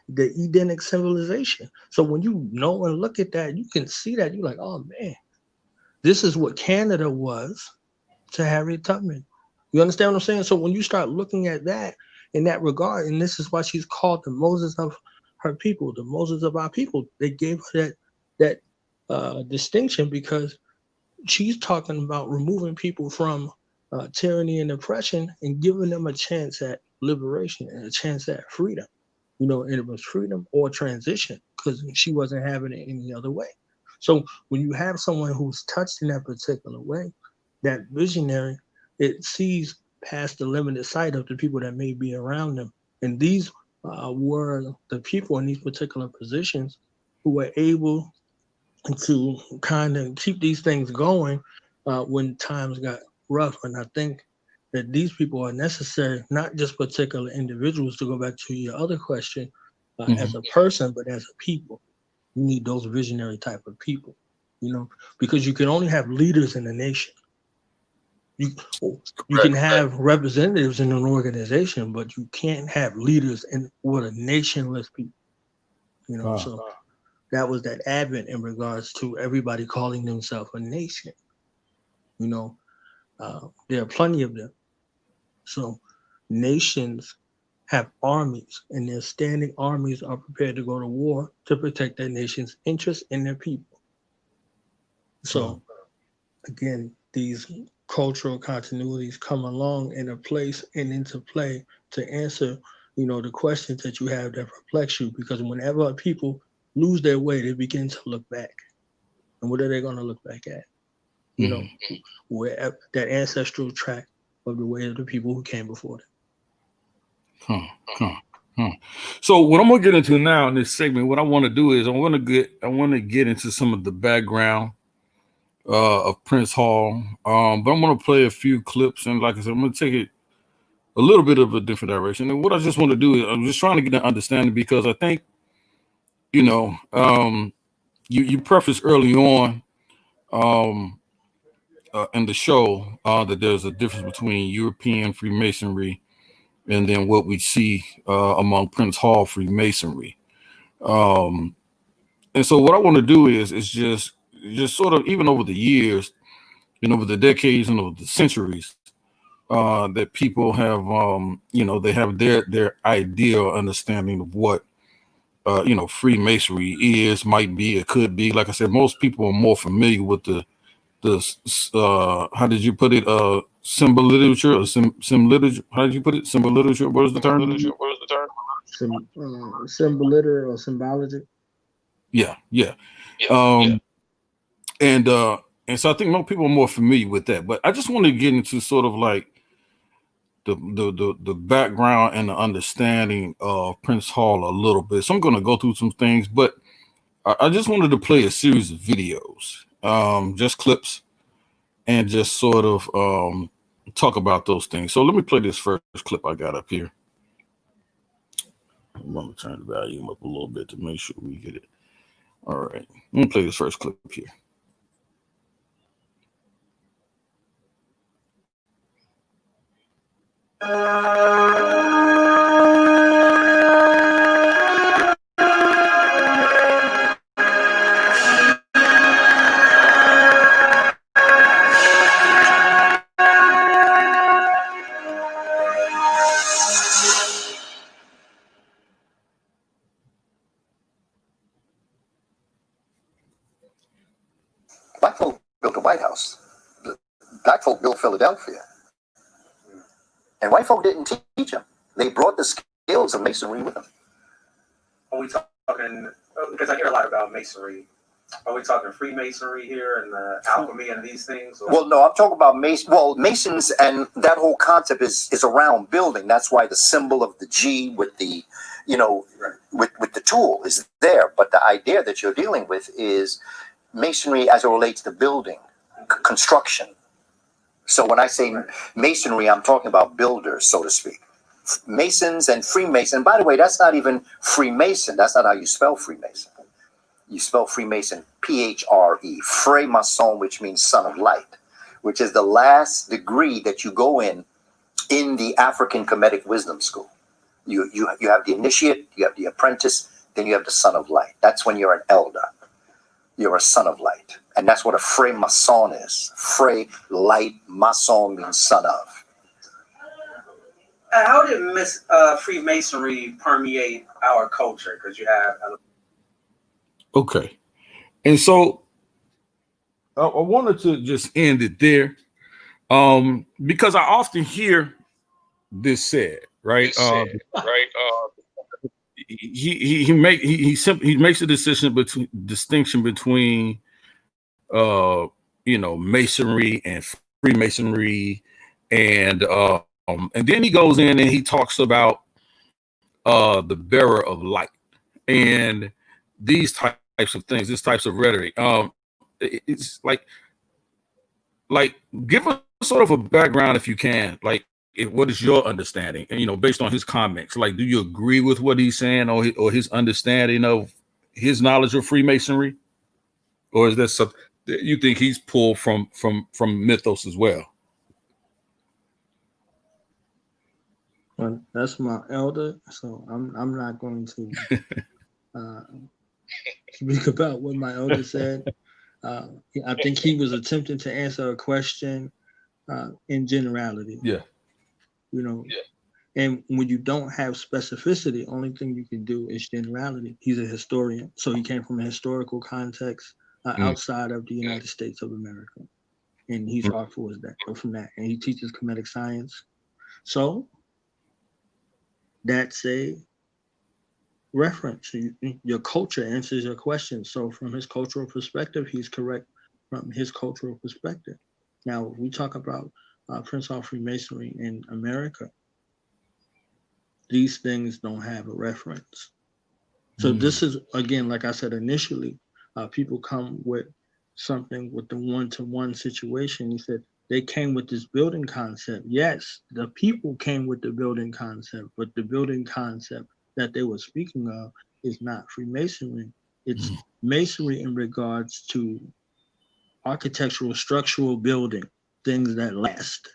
the Edenic civilization. So when you know and look at that, you can see that you're like, oh man, this is what Canada was to Harriet Tubman. You understand what I'm saying? So when you start looking at that in that regard, and this is why she's called the Moses of her people, the Moses of our people. They gave her that distinction because she's talking about removing people from tyranny and oppression and giving them a chance at liberation and a chance at freedom. And it was freedom or transition because she wasn't having it any other way. So when you have someone who's touched in that particular way, that visionary, it sees past the limited sight of the people that may be around them. And these were the people in these particular positions who were able to kind of keep these things going when times got rough. And I think that these people are necessary, not just particular individuals, to go back to your other question, Mhm. as a person, but as a people. You need those visionary type of people, you know, because you can only have leaders in a nation. You can have representatives in an organization, but you can't have leaders in with a nationless people, you know. So that was that advent in regards to everybody calling themselves a nation. You know, there are plenty of them. So nations have armies, and their standing armies are prepared to go to war to protect their nation's interests and their people. So again, these cultural continuities come along in a place and into play to answer, you know, the questions that you have that perplex you. Because whenever people lose their way, they begin to look back. And what are they going to look back at? You know, where that ancestral track of the way of the people who came before them. So what I'm gonna get into now in this segment, what I want to do is I want to get into some of the background of Prince Hall. But I'm gonna play a few clips, and like I said, I'm gonna take it a little bit of a different direction. And what I just want to do is I'm just trying to get an understanding, because I think, you know, you prefaced early on in the show that there's a difference between European Freemasonry and then what we see among Prince Hall Freemasonry. And so what I want to do is just sort of, even over the years and over the decades and over the centuries, that people have, you know, they have their ideal understanding of what, you know, Freemasonry is, might be, it could be. Like I said, most people are more familiar with the how did you put it? Symbol literature or sim literature? How did you put it? Symbol literature. What is the term? Symbol liter or symbology. Yeah. And so I think most people are more familiar with that. But I just want to get into sort of like the background and the understanding of Prince Hall a little bit. So I'm going to go through some things, but I just wanted to play a series of videos, just clips, and just sort of talk about those things. So let me play this first clip I got up here. I'm going to turn the volume up a little bit to make sure we get it. All right. Let me play this first clip here. Black folk built the White House. Black folk built Philadelphia. And white folk didn't teach them. They brought the skills of masonry with them. Are we talking, because I hear a lot about masonry, are we talking Freemasonry here and the alchemy and these things? Or? Well, no, I'm talking about Masons, and that whole concept is around building. That's why the symbol of the G with the, you know, with the tool is there. But the idea that you're dealing with is masonry as it relates to building, construction. So when I say masonry, I'm talking about builders, so to speak. Masons and Freemason. By the way, that's not even Freemason. That's not how you spell Freemason. You spell Freemason P-H-R-E, FREEMASON, which means son of light, which is the last degree that you go in the African Kemetic wisdom school. You have the initiate, you have the apprentice, then you have the son of light. That's when you're an elder. You're a son of light. And that's what a Freemason is. Free, light, mason means son of. How did Freemasonry permeate our culture? Because you have... Okay. And so I wanted to just end it there, because I often hear this said, right? He makes a distinction between you know, masonry and Freemasonry, and then he goes in and he talks about the bearer of light and these types of things, these types of rhetoric. It's like give us sort of a background if you can, like what is your understanding, and you know, based on his comments, like do you agree with what he's saying or his understanding of his knowledge of Freemasonry, or is that something that you think he's pulled from mythos as well? Well, that's my elder, so I'm not going to speak about what my elder said. I think he was attempting to answer a question in generality. Yeah. You know, and when you don't have specificity, only thing you can do is generality. He's a historian, so he came from a historical context outside of the United States of America, and he's artful as that from that, and he teaches comedic science. So that's a reference. Your culture answers your question. So from his cultural perspective, he's correct from his cultural perspective. Now we talk about Prince Hall Freemasonry in America. These things don't have a reference. So this is, again, like I said initially, people come with something with the one-to-one situation. He said they came with this building concept. Yes, the people came with the building concept, but the building concept that they were speaking of is not Freemasonry. It's masonry in regards to architectural, structural building, things that last.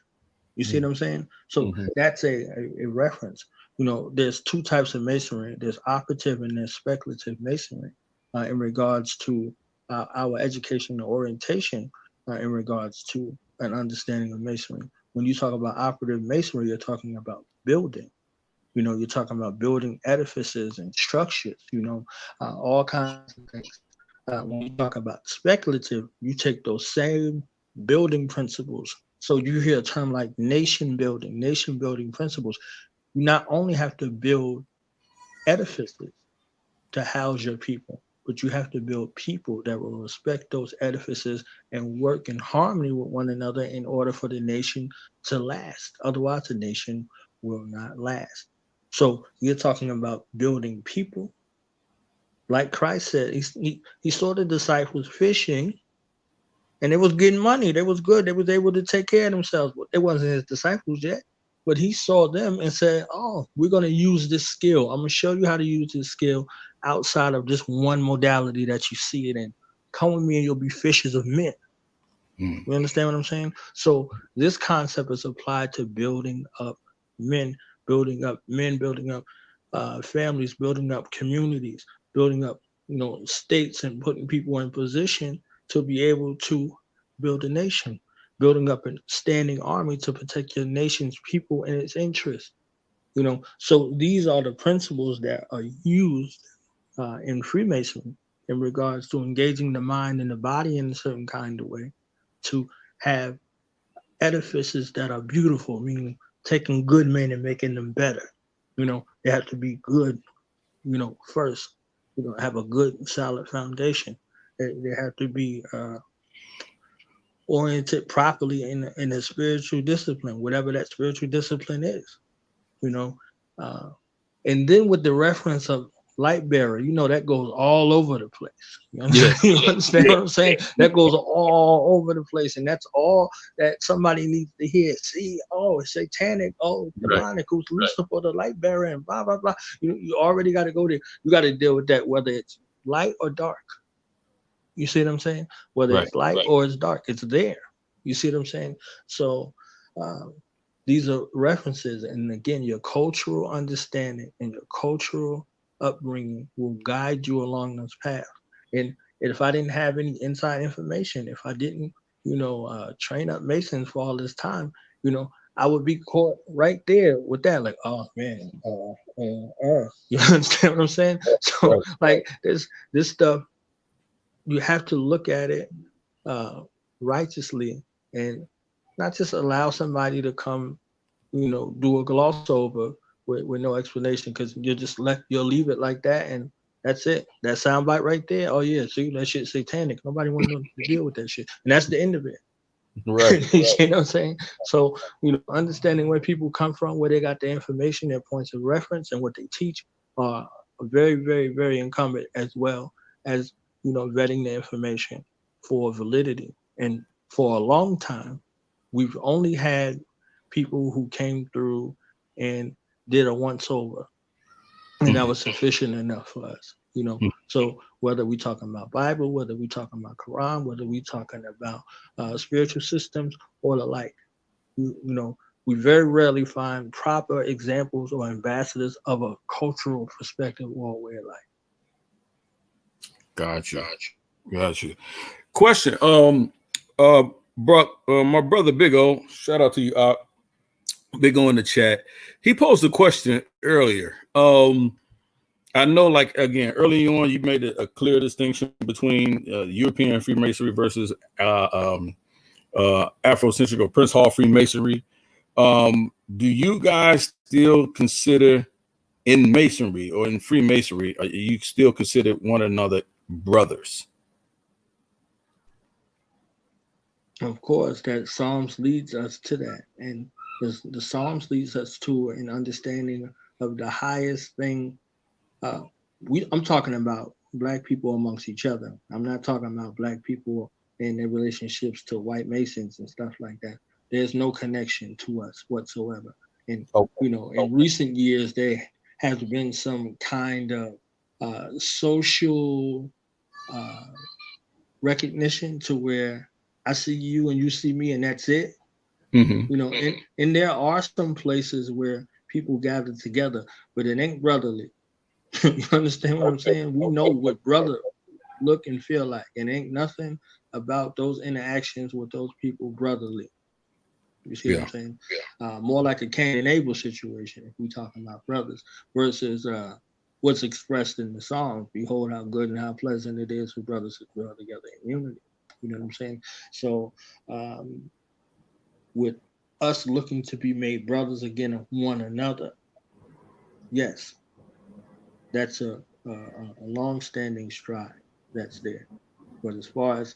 You see what I'm saying? So that's a reference. You know, there's two types of masonry. There's operative and there's speculative masonry in regards to our education and orientation in regards to an understanding of masonry. When you talk about operative masonry, you're talking about building. You know, you're talking about building edifices and structures, you know, all kinds of things. When you talk about speculative, you take those same building principles. So you hear a term like nation building principles. You not only have to build edifices to house your people, but you have to build people that will respect those edifices and work in harmony with one another in order for the nation to last. Otherwise, the nation will not last. So you're talking about building people. Like Christ said, he saw the disciples fishing and they was getting money. They was good. They was able to take care of themselves. But they wasn't his disciples yet. But he saw them and said, oh, we're going to use this skill. I'm going to show you how to use this skill outside of this one modality that you see it in. Come with me and you'll be fishers of men. You understand what I'm saying? So this concept is applied to building up men, building up families, building up communities, building up, you know, states, and putting people in position to be able to build a nation, building up a standing army to protect your nation's people and its interests. You know, so these are the principles that are used in Freemasonry in regards to engaging the mind and the body in a certain kind of way to have edifices that are beautiful, meaning taking good men and making them better. You know, they have to be good, you know, first, you know, have a good solid foundation. They have to be oriented properly in a spiritual discipline, whatever that spiritual discipline is, you know. And then with the reference of light bearer, you know, that goes all over the place. You understand, you understand what I'm saying? That goes all over the place. And that's all that somebody needs to hear. See, oh, it's satanic, oh, demonic, who's Lucifer, the light bearer, and blah, blah, blah. You already got to go there. You got to deal with that, whether it's light or dark. You see what I'm saying? Whether it's light or it's dark, it's there. You see what I'm saying? So these are references. And again, your cultural understanding and your cultural upbringing will guide you along this path. And if I didn't have any inside information, if I didn't, you know, train up Masons for all this time, you know, I would be caught right there with that, like, oh man, you understand what I'm saying? So like this stuff, you have to look at it righteously and not just allow somebody to come, you know, do a gloss over with no explanation, because you'll leave it like that and that's it. That soundbite right there. Oh yeah, see, that shit's satanic. Nobody wants to deal with that shit, and that's the end of it. Right. You know what I'm saying? So, you know, understanding where people come from, where they got their information, their points of reference, and what they teach are very, very, very incumbent, as well as, you know, vetting the information for validity. And for a long time, we've only had people who came through and did a once over, and that was sufficient enough for us, you know. So whether we talking about Bible, whether we talking about Quran, whether we talking about spiritual systems or the like. You know, we very rarely find proper examples or ambassadors of a cultural perspective or a way of life. Gotcha. Question. My brother Big O, shout out to you, Big O in the chat. He posed a question earlier. I know, like, again, early on, you made a clear distinction between European Freemasonry versus Afrocentric or Prince Hall Freemasonry. Do you guys still consider in Masonry or in Freemasonry, you still consider one another brothers? Of course, that Psalms leads us to that. And the Psalms leads us to an understanding of the highest thing. I'm talking about Black people amongst each other. I'm not talking about Black people and their relationships to white Masons and stuff like that. There's no connection to us whatsoever. And, you know, in recent years, there has been some kind of social recognition to where I see you and you see me and that's it. You know, and there are some places where people gather together, but it ain't brotherly. You understand what I'm saying? We know what brother look and feel like. It ain't nothing about those interactions with those people brotherly. You see what I'm saying? More like a Cain and Abel situation if we talking about brothers versus what's expressed in the song. Behold how good and how pleasant it is for brothers to dwell together in unity. You know what I'm saying? So with us looking to be made brothers again of one another, yes, that's a long-standing stride that's there. But as far as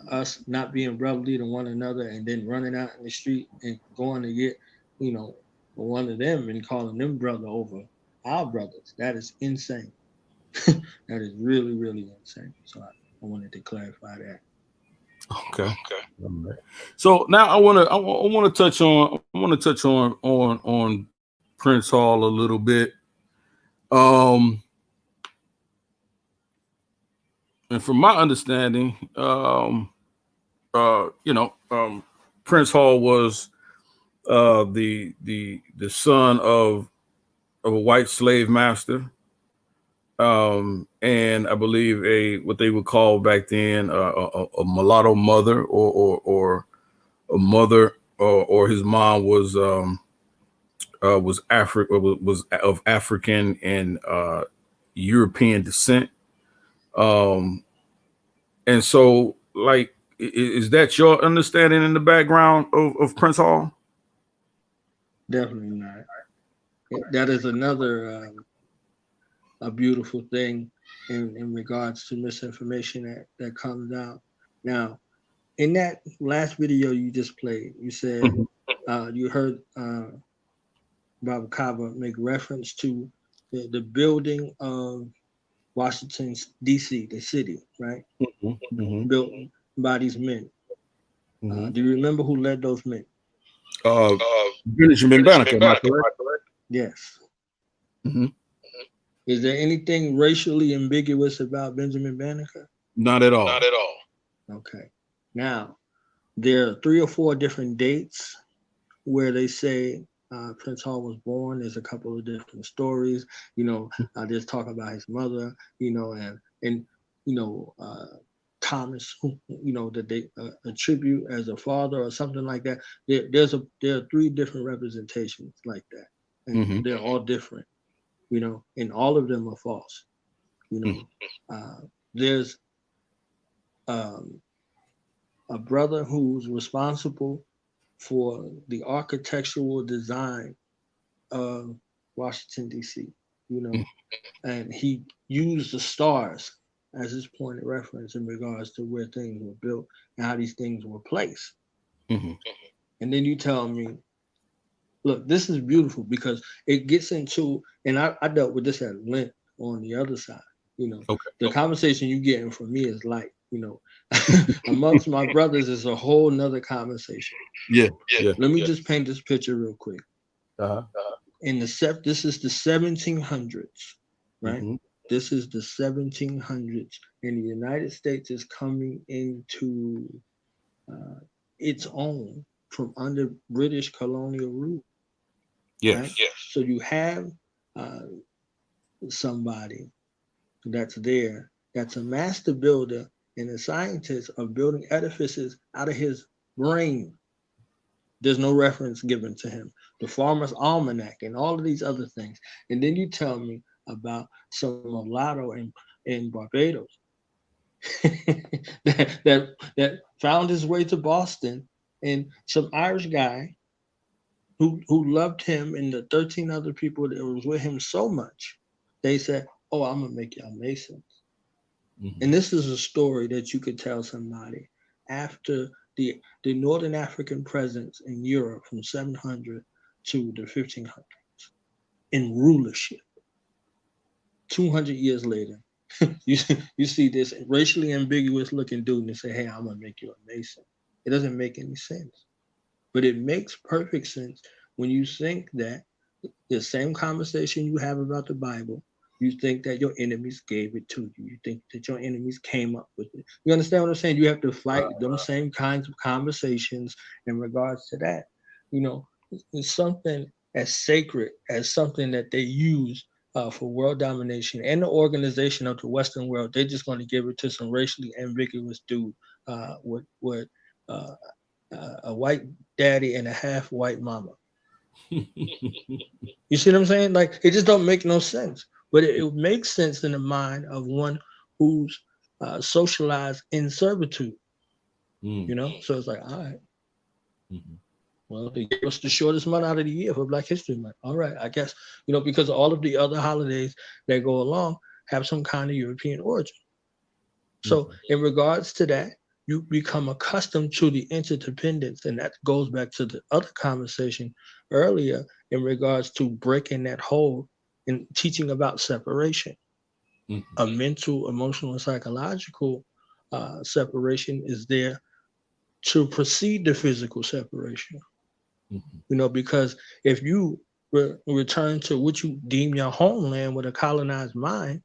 us not being brotherly to one another and then running out in the street and going to get, you know, one of them and calling them brother over our brothers, that is insane. That is really, really insane. So I wanted to clarify that. Okay. So now I want to touch on Prince Hall a little bit. And from my understanding, Prince Hall was the son of a white slave master, and I believe what they would call back then a mulatto mother, or a mother, or his mom was of African and European descent. And so, like, is that your understanding in the background of Prince Hall? Definitely not. That is another a beautiful thing in regards to misinformation that comes out. Now, in that last video you just played, you said you heard Baba Kaba make reference to the building of Washington, D.C., the city, right? Built by these men. Do you remember who led those men? Benjamin Banneker, am I correct? Yes. Is there anything racially ambiguous about Benjamin Banneker? Not at all. Okay. Now, there are 3 or 4 different dates where they say Prince Hall was born. There's a couple of different stories. You know, there's talk about his mother, you know, and you know, Thomas, who, you know, that they attribute as a father or something like that. There are 3 different representations like that, and they're all different, you know, and all of them are false. You know, there's a brother who's responsible for the architectural design of Washington, D.C., you know, and he used the stars as his point of reference in regards to where things were built and how these things were placed. And then you tell me, look, this is beautiful because it gets into, and I dealt with this at length on the other side, you know, the conversation you getting from me is light, you know, amongst my brothers is a whole nother conversation. Yeah. Let me just paint this picture real quick. This is the 1700s, right? The This is the 1700s, and the United States is coming into uh, its own from under British colonial rule. Right? Yes. Yes. So you have uh, somebody that's there, that's a master builder and a scientist of building edifices out of his brain. There's no reference given to him. The Farmer's Almanac and all of these other things. And then you tell me about some mulatto in Barbados that found his way to Boston, and some Irish guy who loved him and the 13 other people that was with him so much, they said, "Oh, I'm gonna make y'all Masons." Mm-hmm. And this is a story that you could tell somebody after the Northern African presence in Europe from 700 to the 1500s in rulership. 200 years later, you see this racially ambiguous looking dude and say, "Hey, I'm gonna make you a Mason." It doesn't make any sense, but it makes perfect sense when you think that the same conversation you have about the Bible, you think that your enemies gave it to you. You think that your enemies came up with it. You understand what I'm saying? You have to fight them same kinds of conversations in regards to that. You know, it's something as sacred as something that they use for world domination and the organization of the Western world. They're just going to give it to some racially ambiguous dude with uh, a white daddy and a half white mama. You see what I'm saying? Like it just don't make no sense. But it makes sense in the mind of one who's socialized in servitude. You know, so it's like, all right, Mm-hmm. well, they gave us the shortest month out of the year for Black History Month. All right, I guess because all of the other holidays that go along have some kind of European origin. So in regards to that, you become accustomed to the interdependence, and that goes back to the other conversation earlier in regards to breaking that hold and teaching about separation. Mm-hmm. A mental, emotional, and psychological separation is there to precede the physical separation. Mm-hmm. Because if you return to what you deem your homeland with a colonized mind,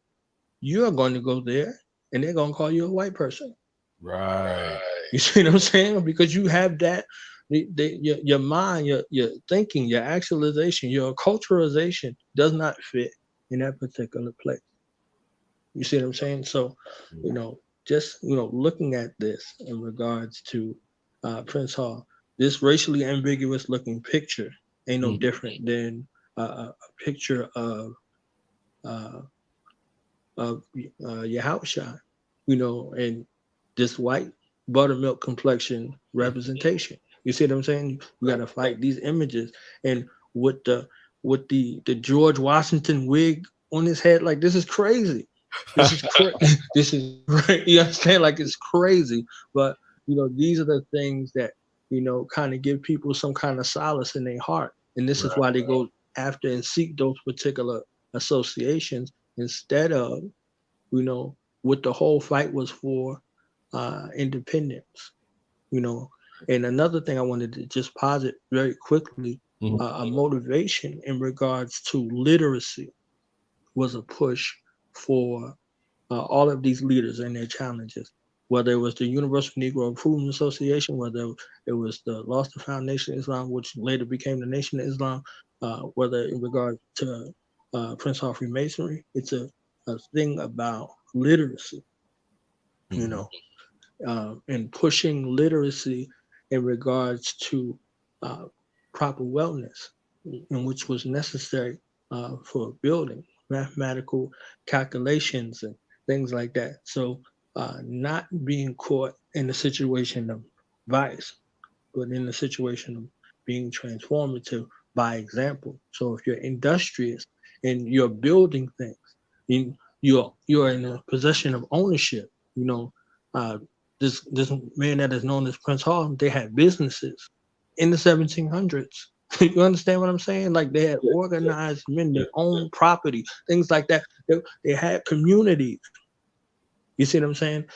you're going to go there and they're going to call you a white person. Right. You see what I'm saying? Because you have that, your mind, your thinking, your actualization, your culturalization does not fit in that particular place. You see what I'm saying? So, just looking at this in regards to Prince Hall, this racially ambiguous looking picture ain't no different than a picture uh, of Yahushua, and this white buttermilk complexion representation. You see what I'm saying? You got to fight these images, and with the George Washington wig on his head, like this is crazy. This is this is you understand? Like it's crazy, but these are the things that kind of give people some kind of solace in their heart, and this is why they go after and seek those particular associations instead of what the whole fight was for, independence. And another thing I wanted to just posit very quickly, a motivation in regards to literacy was a push for all of these leaders and their challenges, whether it was the Universal Negro Improvement Association, whether it was the Lost Foundation of Islam, which later became the Nation of Islam, whether in regard to Prince Hall Freemasonry, it's a thing about literacy, and pushing literacy in regards to proper wellness, and which was necessary for building mathematical calculations and things like that. So not being caught in a situation of vice, but in a situation of being transformative by example. So if you're industrious and you're building things, you're in a possession of ownership. Uh, this man that is known as Prince Hall, they had businesses in the 1700s. You understand what I'm saying? Like they had organized men, they owned property, things like that. They had communities. You see what I'm saying?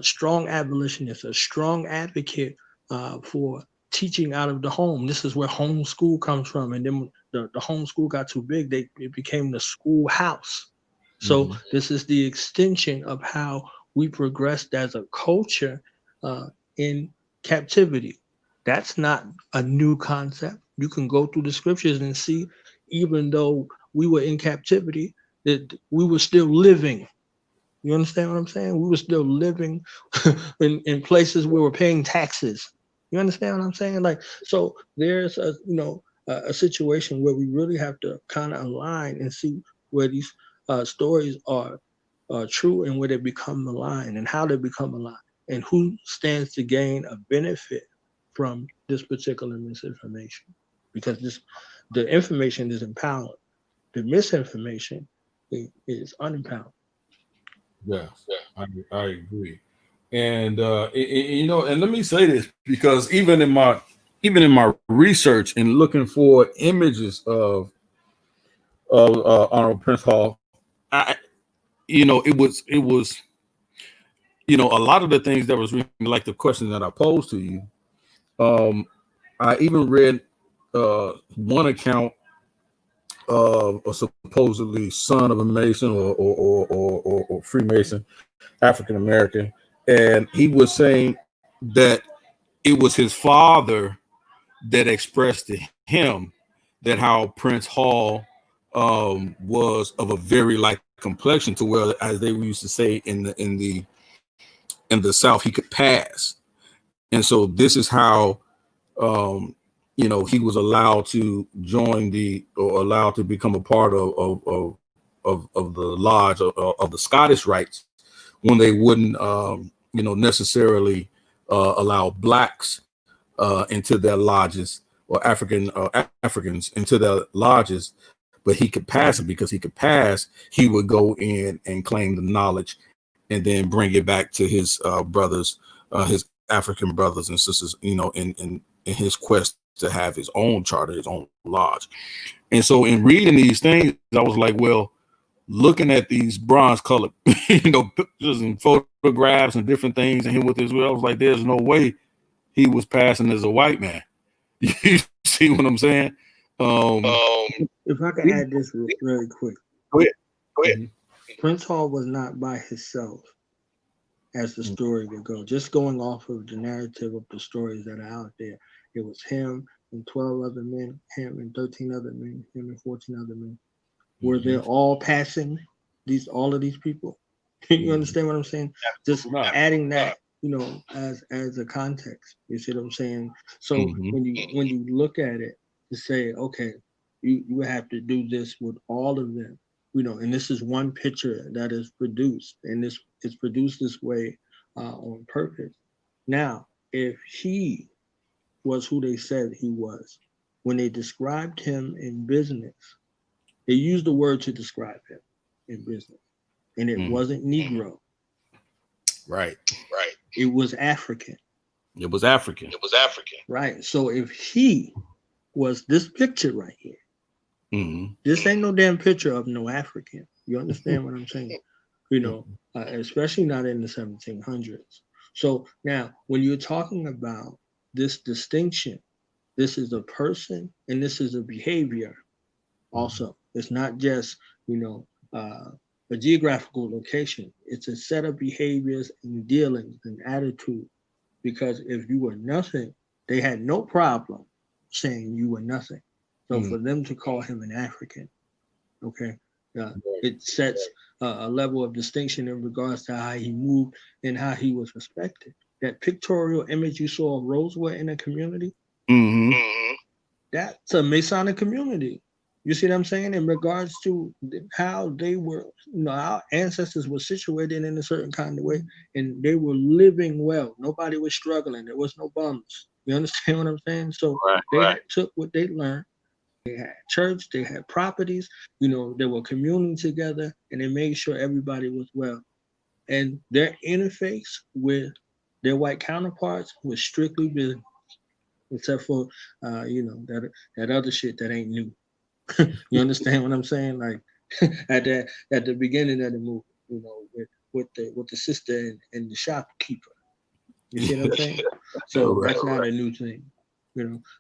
Strong abolitionist, a strong advocate for teaching out of the home. This is where homeschool comes from. And then when the homeschool got too big, it became the schoolhouse. So this is the extension of how we progressed as a culture in captivity. That's not a new concept. You can go through the scriptures and see, even though we were in captivity, that we were still living. You understand what I'm saying? We were still living in places where we're paying taxes. You understand what I'm saying? Like, so there's a situation where we really have to kind of align and see where these stories are true and where they become maligned and how they become maligned and who stands to gain a benefit from this particular misinformation. Because the information is empowered. The misinformation is unempowered. Yes, I agree. And and let me say this because even in my research and looking for images of Honorable Prince Hall, I it was a lot of the things that was really like the question that I posed to you. Um, I even read one account of a supposedly son of a Mason or Freemason, African American, and he was saying that it was his father that expressed to him that how Prince Hall was of a very light complexion to where, as they used to say in the South, he could pass. And so this is how he was allowed to join or allowed to become a part of the lodge of the Scottish rites when they wouldn't necessarily allow blacks into their lodges or Africans into their lodges, but he could pass it. Because he could pass, he would go in and claim the knowledge and then bring it back to his brothers, his African brothers and sisters, in his quest to have his own charter, his own lodge. And so in reading these things, I was like, well, looking at these bronze colored, pictures and photographs and different things, and him with his, I was like, there's no way he was passing as a white man. You see what I'm saying? If I could add this really quick. Go ahead. Go ahead. Prince Hall was not by himself, as the story would go. Just going off of the narrative of the stories that are out there, it was him and 12 other men, him and 13 other men, him and 14 other men. Were they all passing all of these people? You understand what I'm saying? Just adding that, as a context. You see what I'm saying? So when you look at it, to say, okay, you have to do this with all of them, and this is one picture that is produced, and this is produced this way on purpose. Now, if he was who they said he was, when they described him in business, they used the word to describe him in business, and it wasn't Negro. Right. It was African. It was African. Right. So if he was this picture right here, this ain't no damn picture of no African. You understand what I'm saying? Especially not in the 1700s. So now, when you're talking about this distinction, this is a person and this is a behavior. Also, it's not just a geographical location. It's a set of behaviors and dealings and attitude. Because if you were nothing, they had no problem saying you were nothing. So for them to call him an African, okay, it sets a level of distinction in regards to how he moved and how he was respected. That pictorial image you saw of Rosewood in a community, that's a Masonic community. You see what I'm saying? In regards to how they were, our ancestors were situated in a certain kind of way, and they were living well. Nobody was struggling. There was no bums. You understand what I'm saying? So they took what they learned. They had church, they had properties, they were communing together, and they made sure everybody was well. And their interface with their white counterparts was strictly business, except for, that other shit that ain't new. You understand what I'm saying? Like at the beginning of the movie, with the sister and the shopkeeper. You see what I'm saying? So that's not a new thing,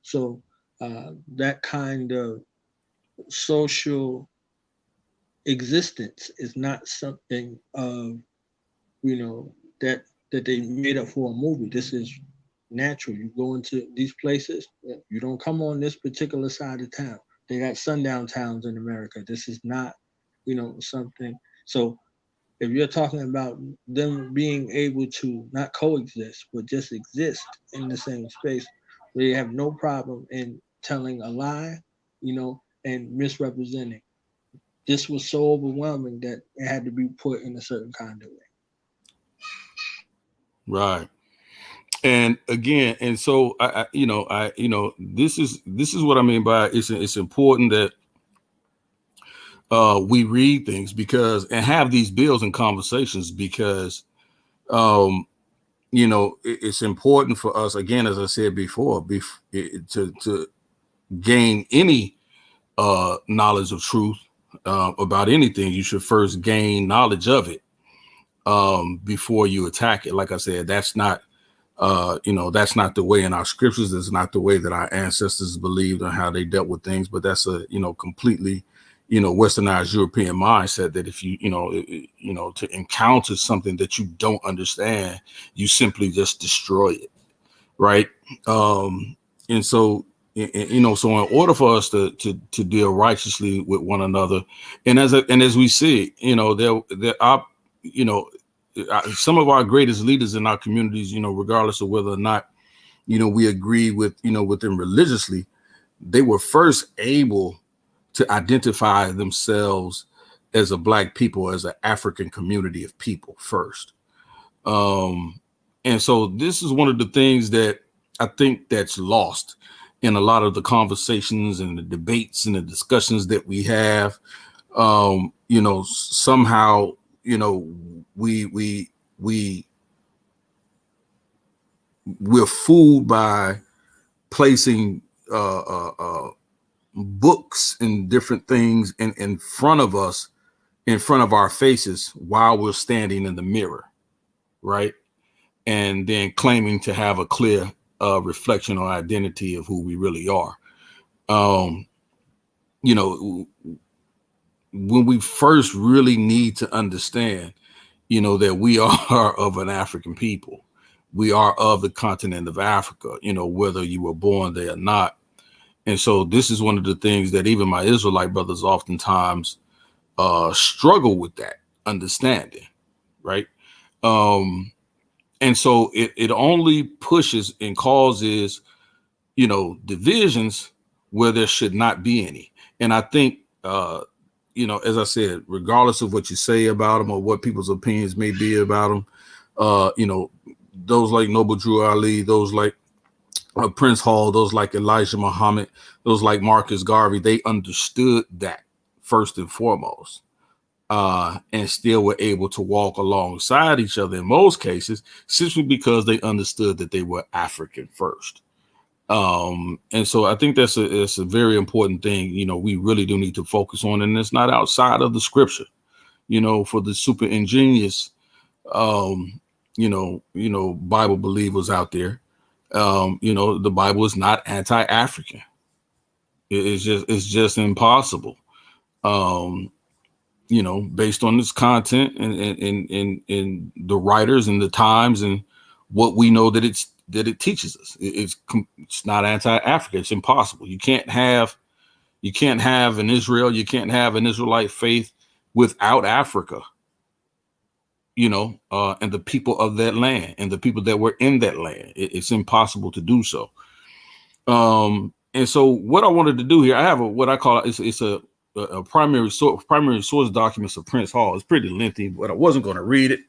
So that kind of social existence is not something of, that they made up for a movie. This is natural. You go into these places, you don't come on this particular side of town. They got sundown towns in America. This is not, something. So if you're talking about them being able to not coexist, but just exist in the same space, they have no problem in telling a lie, and misrepresenting. This was so overwhelming that it had to be put in a certain kind of way. Right. And again, and so this is what I mean by it's important that we read things because and have these bills and conversations because it's important for us, again, as I said before, to gain any knowledge of truth about anything. You should first gain knowledge of it before you attack it. Like I said, that's not that's not the way in our scriptures. It's not the way that our ancestors believed and how they dealt with things. But that's a completely westernized European mindset that if you to encounter something that you don't understand, you simply just destroy it, right? And so so in order for us to deal righteously with one another, and as we see, there are some of our greatest leaders in our communities, regardless of whether or not, we agree with them religiously, they were first able to identify themselves as a Black people, as an African community of people first. And so this is one of the things that I think that's lost in a lot of the conversations and the debates and the discussions that we have. Somehow, we're fooled by placing books and different things in front of us, in front of our faces while we're standing in the mirror, right? And then claiming to have a clear reflection or identity of who we really are. When we first really need to understand, that we are of an African people. We are of the continent of Africa, whether you were born there or not. And so this is one of the things that even my Israelite brothers oftentimes struggle with, that understanding, right? And so it only pushes and causes, divisions where there should not be any. And I think, as I said, regardless of what you say about them or what people's opinions may be about them, those like Noble Drew Ali, those like Prince Hall, those like Elijah Muhammad, those like Marcus Garvey, they understood that first and foremost, and still were able to walk alongside each other in most cases, simply because they understood that they were African first. And so I think it's a very important thing, we really do need to focus on, and it's not outside of the scripture, for the super ingenious, Bible believers out there. The Bible is not anti-African. It's just impossible. Based on its content and the writers and the times and what we know that it teaches us. It's not anti-African. It's impossible. You can't have an Israel. You can't have an Israelite faith without Africa. And the people of that land and the people that were in that land. It's impossible to do so. And so what I wanted to do here, I have what I call it's a primary source documents of Prince Hall. It's pretty lengthy, but I wasn't going to read it.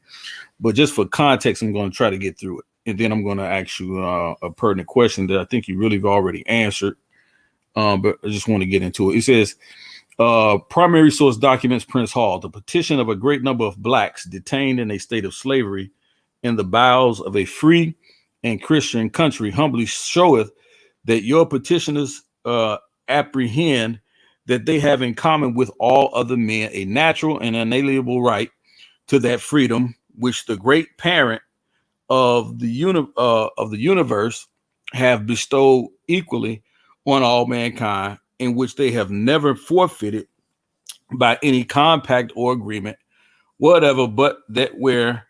But just for context, I'm going to try to get through it. And then I'm going to ask you a pertinent question that I think you really have already answered. But I just want to get into it. It says, primary source documents Prince Hall. The petition of a great number of Blacks detained in a state of slavery in the bowels of a free and Christian country humbly showeth that your petitioners apprehend that they have in common with all other men a natural and unalienable right to that freedom which the great parent of the universe have bestowed equally on all mankind, in which they have never forfeited by any compact or agreement, whatever, but that were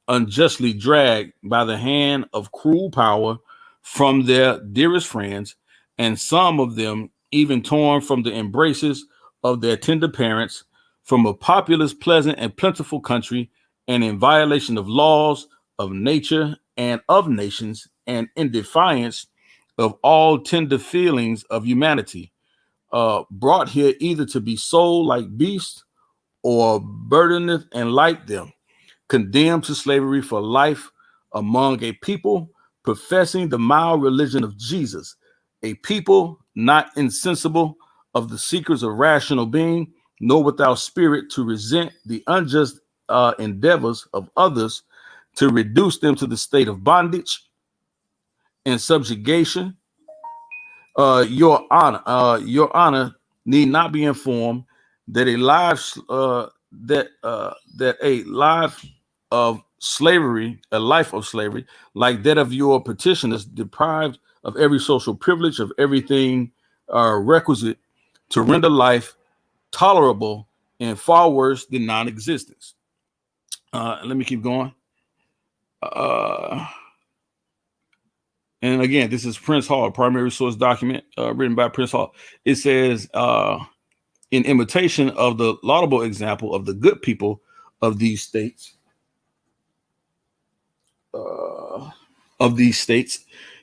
unjustly dragged by the hand of cruel power from their dearest friends, and some of them even torn from the embraces of their tender parents, from a populous, pleasant, and plentiful country, and in violation of laws of nature and of nations, and in defiance of all tender feelings of humanity, brought here either to be sold like beasts or burdened and like them, condemned to slavery for life among a people professing the mild religion of Jesus, a people not insensible of the secrets of rational being, nor without spirit to resent the unjust endeavors of others to reduce them to the state of bondage and subjugation. Your honor need not be informed that a life of slavery, a life of slavery, like that of your petitioners, deprived of every social privilege, of everything requisite to render life tolerable, and far worse than non-existence. Let me keep going. And again, this is Prince Hall, primary source document written by Prince Hall. It says, in imitation of the laudable example of the good people of these states,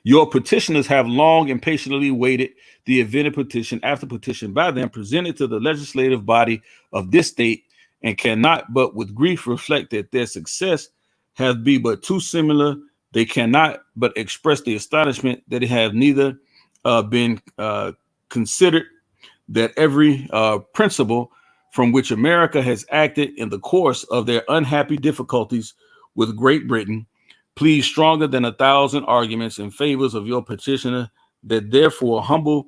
your petitioners have long and patiently waited the invented petition after petition by them presented to the legislative body of this state, and cannot but with grief reflect that their success has been but too similar. They cannot but express the astonishment that it have neither been considered that every principle from which America has acted in the course of their unhappy difficulties with Great Britain pleads stronger than 1,000 arguments in favors of your petitioner, that therefore humble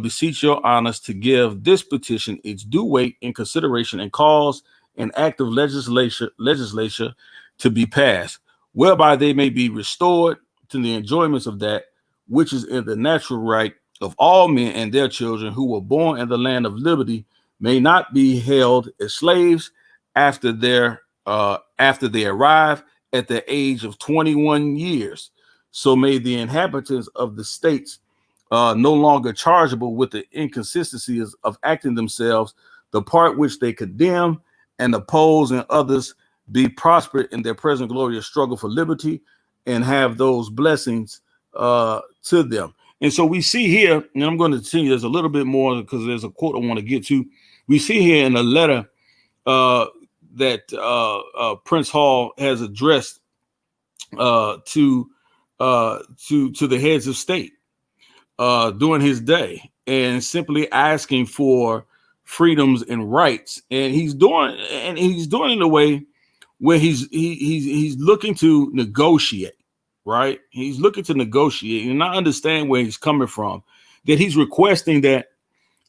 beseech your honors to give this petition its due weight in consideration, and cause an act of legislature to be passed, whereby they may be restored to the enjoyments of that which is in the natural right of all men, and their children who were born in the land of liberty may not be held as slaves after they arrive at the age of 21 years. So may the inhabitants of the states no longer chargeable with the inconsistencies of acting themselves, the part which they condemn and oppose in others, be prospered in their present glorious struggle for liberty, and have those blessings to them. And so we see here, and I'm going to continue, there's a little bit more because there's a quote I want to get to. We see here in a letter that Prince Hall has addressed to the heads of state during his day, and simply asking for freedoms and rights. And he's doing it in a way where he's looking to negotiate, right? He's looking to negotiate, and I understand where he's coming from. That he's requesting that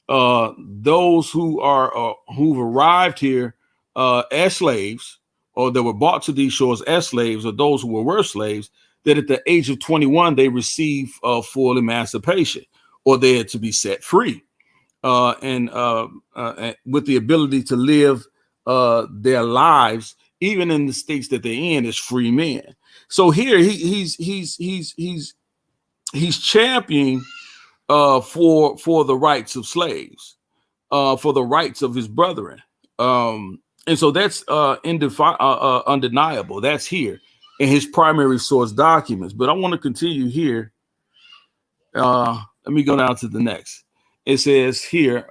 those who've arrived here as slaves, or that were brought to these shores as slaves, or those who were slaves, that at the age of 21 they receive full emancipation, or they're to be set free, and with the ability to live their lives even in the states that they're in as free men. So here he's championing for the rights of slaves, for the rights of his brethren. And so that's undeniable. That's here in his primary source documents. But I want to continue here. Let me go down to the next. It says here,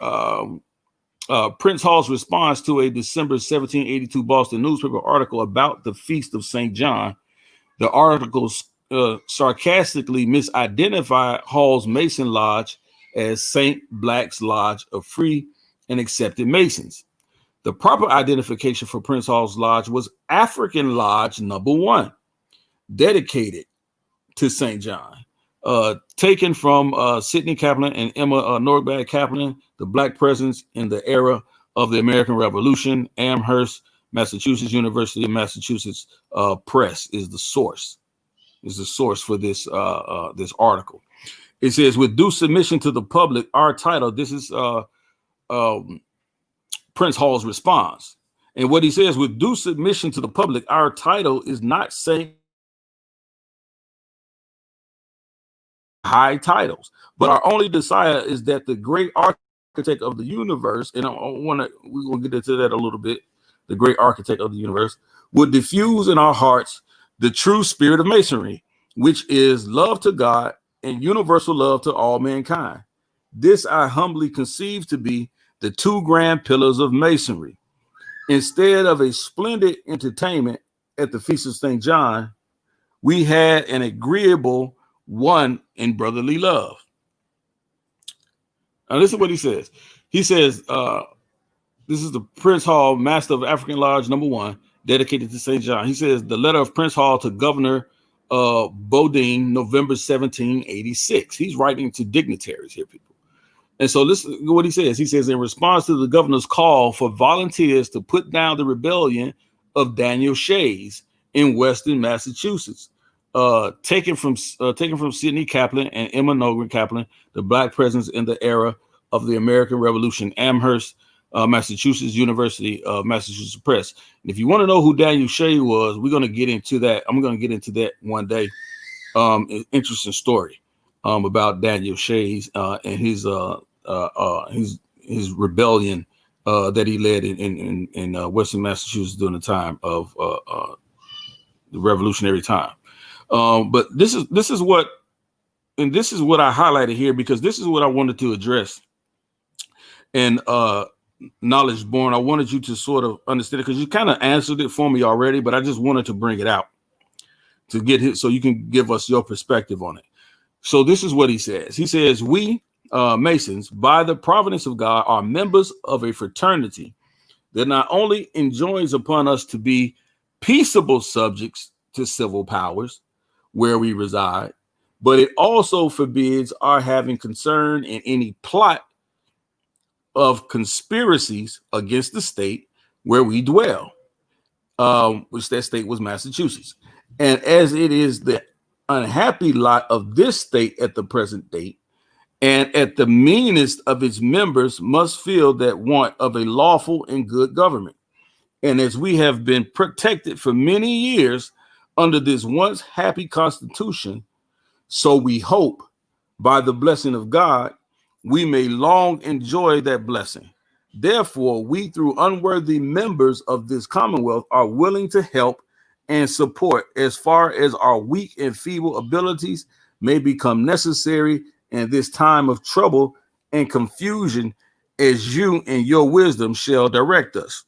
Prince Hall's response to a December 1782 Boston newspaper article about the Feast of St. John. The article sarcastically misidentified Hall's Mason Lodge as St. Black's Lodge of Free and Accepted Masons. The proper identification for Prince Hall's Lodge was African Lodge Number 1, dedicated to St. John, taken from Sidney Kaplan and Emma Norberg Kaplan, the Black presence in the era of the American Revolution. Amherst, Massachusetts, University of Massachusetts Press is the source. For this this article. It says, with due submission to the public, our title. This is Prince Hall's response. And what he says, with due submission to the public, our title is not saying high titles, but our only desire is that the great architect of the universe, and we're going to get into that a little bit, the great architect of the universe, would diffuse in our hearts the true spirit of Masonry, which is love to God and universal love to all mankind. This I humbly conceive to be the two grand pillars of Masonry. Instead of a splendid entertainment at the Feast of St. John, we had an agreeable one in brotherly love. Now, this is what he says. He says, this is the Prince Hall, Master of African Lodge #1, dedicated to St. John. He says, the letter of Prince Hall to Governor Bodine, November 1786. He's writing to dignitaries here, people. And so listen to what he says. He says, in response to the governor's call for volunteers to put down the rebellion of Daniel Shays in Western Massachusetts, taken from Sidney Kaplan and Emma Nogren Kaplan, the Black presence in the era of the American Revolution, Amherst, Massachusetts, University of Massachusetts Press. And if you want to know who Daniel Shay was, we're going to get into that. I'm going to get into that one day. Interesting story about Daniel Shays and his rebellion that he led in Western Massachusetts during the time of the Revolutionary time. But this is what I highlighted here, because this is what I wanted to address. And Knowledge Born, I wanted you to sort of understand it, because you kind of answered it for me already, but I just wanted to bring it out to get it so you can give us your perspective on it. So this is what he says. He says, we Masons, by the providence of God, are members of a fraternity that not only enjoins upon us to be peaceable subjects to civil powers where we reside, but it also forbids our having concern in any plot of conspiracies against the state where we dwell, which that state was Massachusetts. And as it is the unhappy lot of this state at the present date, and at the meanest of its members must feel that want of a lawful and good government. And as we have been protected for many years under this once happy constitution, so we hope by the blessing of God, we may long enjoy that blessing. Therefore, we, through unworthy members of this Commonwealth, are willing to help and support as far as our weak and feeble abilities may become necessary in this time of trouble and confusion, as you and your wisdom shall direct us.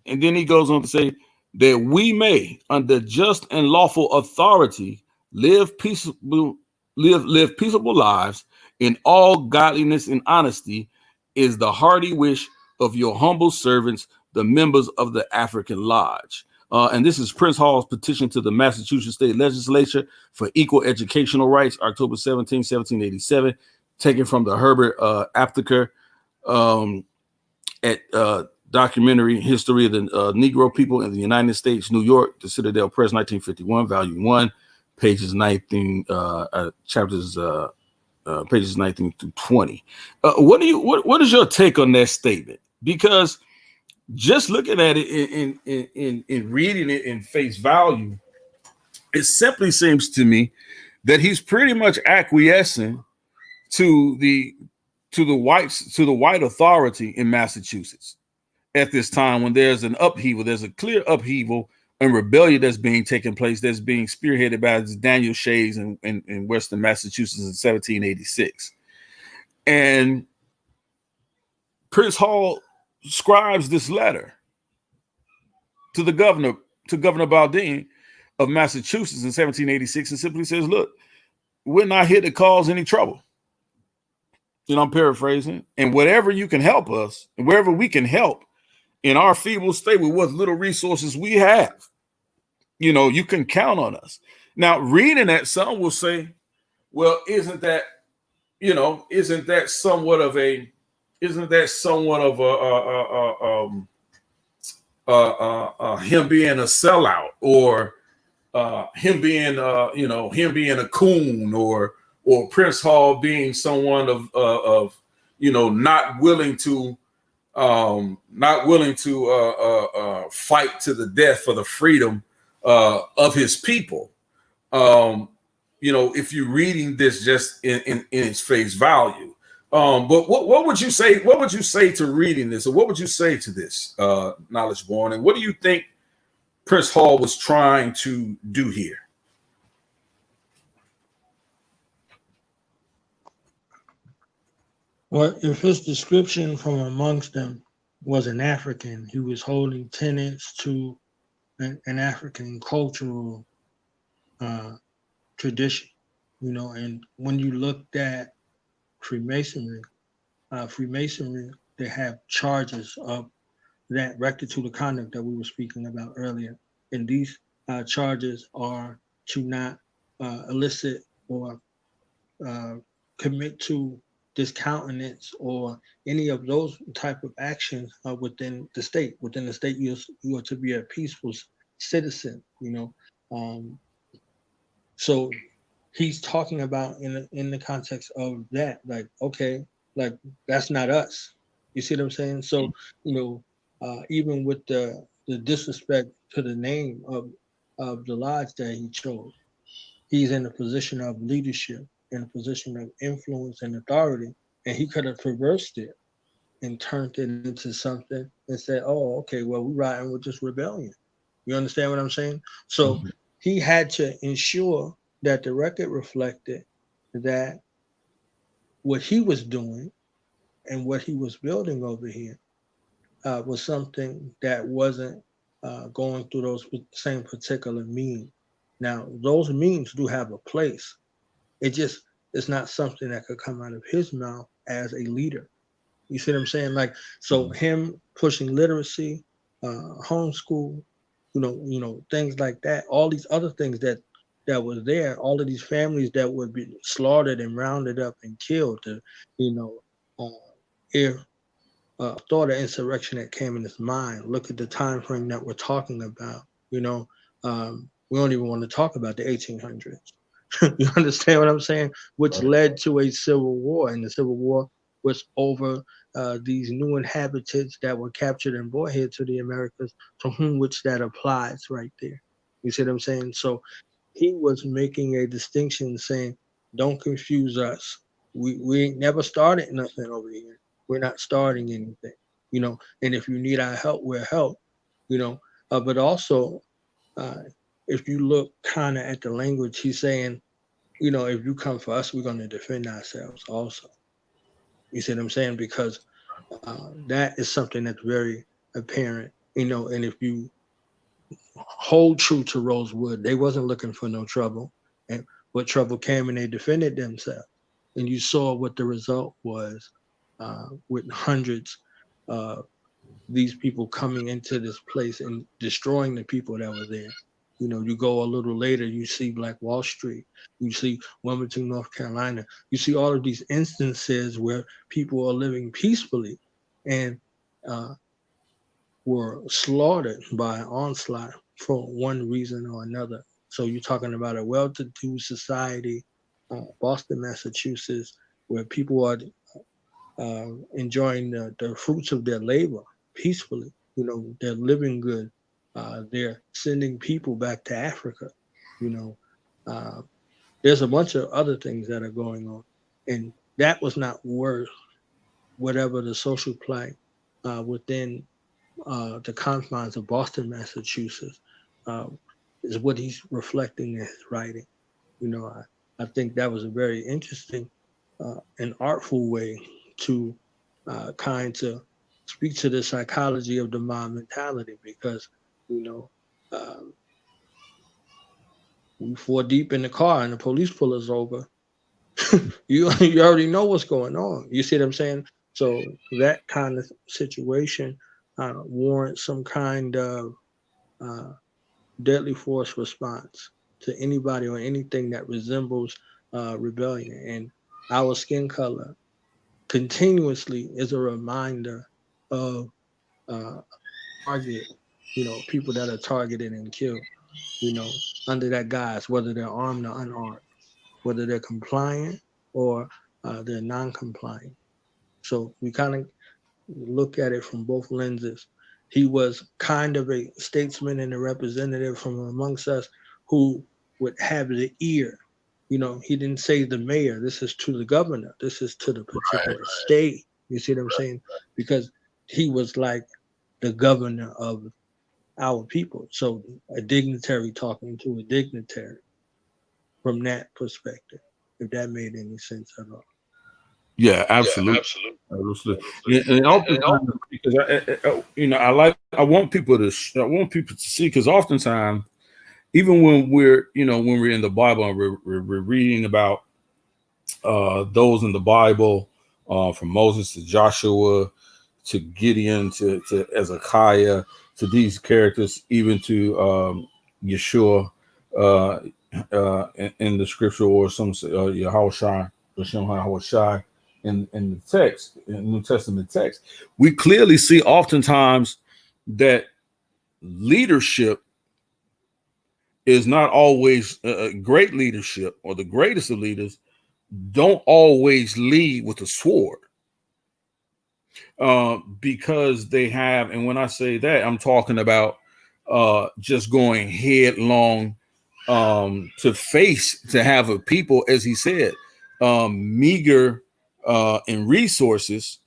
And then he goes on to say that we may, under just and lawful authority, live peaceable lives in all godliness and honesty, is the hearty wish of your humble servants, the members of the African Lodge. And this is Prince Hall's petition to the Massachusetts State Legislature for equal educational rights, October 17, 1787, taken from the Herbert Aptheker documentary History of the Negro People in the United States, New York, the Citadel Press, 1951, Volume 1, pages 19, pages 19 through 20. What is your take on that statement? Because just looking at it in reading it in face value, it simply seems to me that he's pretty much acquiescing to the white authority in Massachusetts at this time, when there's an upheaval, there's a clear upheaval and rebellion that's being taken place, that's being spearheaded by Daniel Shays in Western Massachusetts in 1786. And Prince Hall scribes this letter to the governor, to Governor Bodine of Massachusetts in 1786, and simply says, look, we're not here to cause any trouble. You know, I'm paraphrasing. And whatever you can help us, and wherever we can help in our feeble state with what little resources we have, you know, you can count on us. Now, reading that, some will say, well, isn't that somewhat of a him being a sellout, or him being a coon, or Prince Hall being someone of not willing to not willing to fight to the death for the freedom of his people. Um, if you're reading this just in its face value. But what would you say? What would you say to reading this, or what would you say to this, Knowledge Born? And what do you think Prince Hall was trying to do here? Well, if his description from amongst them was an African, he was holding tenets to an African cultural tradition, and when you looked at Freemasonry, they have charges of that rectitude of conduct that we were speaking about earlier. And these charges are to not elicit or commit to discountenance or any of those type of actions within the state. Within the state, you are to be a peaceful citizen. So he's talking about in the context of that, like, okay, like that's not us. You see what I'm saying? So even with the disrespect to the name of the lodge that he chose, he's in a position of leadership, in a position of influence and authority, and he could have traversed it and turned it into something and said, "Oh, okay, well, we're riding with this rebellion." You understand what I'm saying? So he had to ensure that the record reflected that what he was doing and what he was building over here was something that wasn't going through those same particular means. Now, those means do have a place. It's not something that could come out of his mouth as a leader. You see what I'm saying? Like, so him pushing literacy, homeschool, things like that, all these other things that was there, all of these families that would be slaughtered and rounded up and killed, if thought of insurrection that came in his mind. Look at the time frame that we're talking about. We don't even want to talk about the 1800s. You understand what I'm saying? Which led to a civil war, and the civil war was over these new inhabitants that were captured and brought here to the Americas, to whom which that applies right there. You see what I'm saying? So he was making a distinction, saying, "Don't confuse us. We ain't never started nothing over here. We're not starting anything, And if you need our help, we'll help, But also, uh, if you look kind of at the language, he's saying, if you come for us, we're going to defend ourselves also. You see what I'm saying? Because that is something that's very apparent, And if you hold true to Rosewood, they wasn't looking for no trouble, and what trouble came and they defended themselves, and you saw what the result was with hundreds of these people coming into this place and destroying the people that were there. You go a little later, you see Black Wall Street, you see Wilmington, North Carolina, you see all of these instances where people are living peacefully and were slaughtered by onslaught for one reason or another. So you're talking about a well-to-do society, Boston, Massachusetts, where people are enjoying the fruits of their labor peacefully. They're living good. They're sending people back to Africa. There's a bunch of other things that are going on, and that was not worth whatever the social plight within the confines of Boston, Massachusetts, is what he's reflecting in his writing. I think that was a very interesting and artful way to kind to speak to the psychology of the mob mentality, because we 4 deep in the car and the police pull us over. you already know what's going on. You see what I'm saying? So that kind of situation warrants some kind of deadly force response to anybody or anything that resembles rebellion. And our skin color continuously is a reminder of target, people that are targeted and killed, under that guise, whether they're armed or unarmed, whether they're compliant or they're non-compliant. So we kind of look at it from both lenses. He was kind of a statesman and a representative from amongst us who would have the ear. You know, he didn't say the mayor. This is to the governor. This is to the particular state. You see what I'm saying? Because he was like the governor of our people. So a dignitary talking to a dignitary from that perspective, if that made any sense at all. Yeah, absolutely. Absolutely. And oftentimes, because I want people to see, because oftentimes, even when when we're in the Bible and we're reading about those in the Bible, from Moses to Joshua to Gideon to Ezekiah, to these characters, even to Yeshua in the scripture, or some say Yahushua, Hashem Yahushua in the text, in New Testament text, we clearly see oftentimes that leadership is not always great leadership, or the greatest of leaders don't always lead with a sword, because they have, and when I say that, I'm talking about just going headlong to have a people, as he said, meager in resources,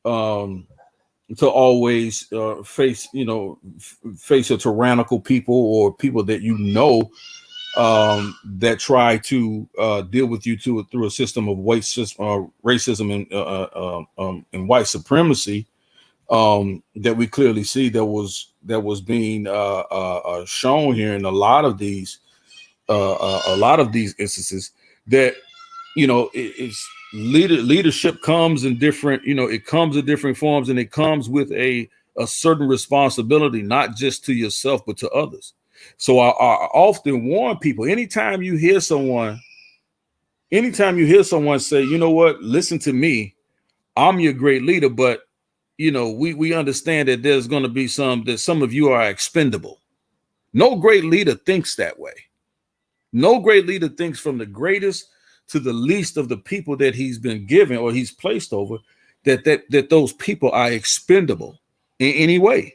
to always face a tyrannical people, or people that that try to deal with you through a system of racism and white supremacy, that we clearly see that was being shown here in a lot of these instances. That it's leadership comes in different, it comes in different forms, and it comes with a certain responsibility, not just to yourself but to others. So I often warn people, anytime you hear someone say, you know what, listen to me, I'm your great leader, but we understand that there's going to be some of you are expendable. No great leader thinks that way. No great leader thinks from the greatest to the least of the people that he's been given or he's placed over, that those people are expendable in any way.